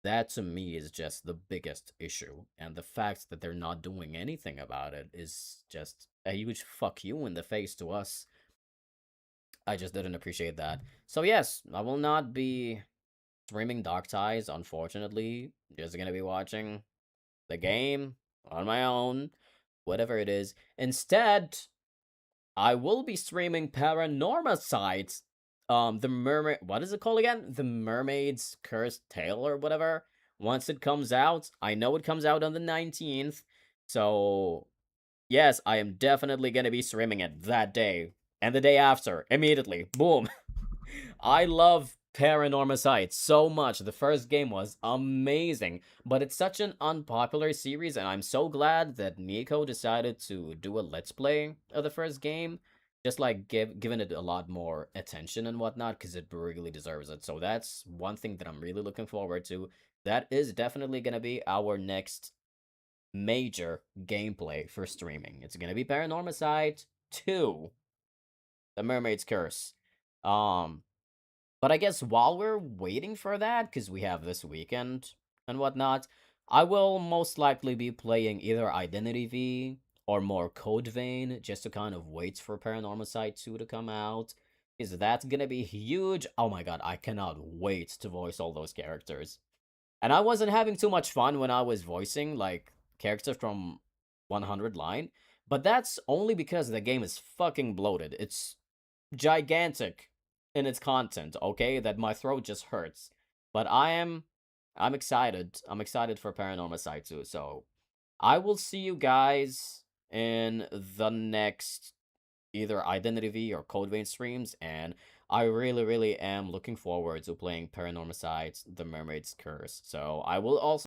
That to me is just the biggest issue. And the fact that they're not doing anything about it is just a huge fuck you in the face to us. I just didn't appreciate that. So yes, I will not be streaming Dark Ties, unfortunately. Just gonna be watching the game on my own, whatever it is. Instead, I will be streaming Paranorma Sites. The mermaid, what is it called again? The Mermaid's Cursed Tale or whatever. Once it comes out, I know it comes out on the 19th. So, yes, I am definitely gonna be streaming it that day. And the day after, immediately. Boom. I love Paranormal Sites so much. The first game was amazing, but it's such an unpopular series, and I'm so glad that Nico decided to do a let's play of the first game, just like giving it a lot more attention and whatnot, because it really deserves it. So that's one thing that I'm really looking forward to. That is definitely gonna be our next major gameplay for streaming. It's gonna be Paranormal Site 2, The Mermaid's Curse. But I guess while we're waiting for that, because we have this weekend and whatnot, I will most likely be playing either Identity V or more Code Vein, just to kind of wait for Paranormal Site 2 to come out. Because that's gonna be huge. Oh my god, I cannot wait to voice all those characters. And I wasn't having too much fun when I was voicing, like, characters from 100 line. But that's only because the game is fucking bloated. It's gigantic in its content, okay? That my throat just hurts. But I'm excited. I'm excited for Paranormal Side 2. So I will see you guys in the next either Identity V or Code Vein streams, and I really, really am looking forward to playing Paranormal Sides, The Mermaid's Curse. So I will also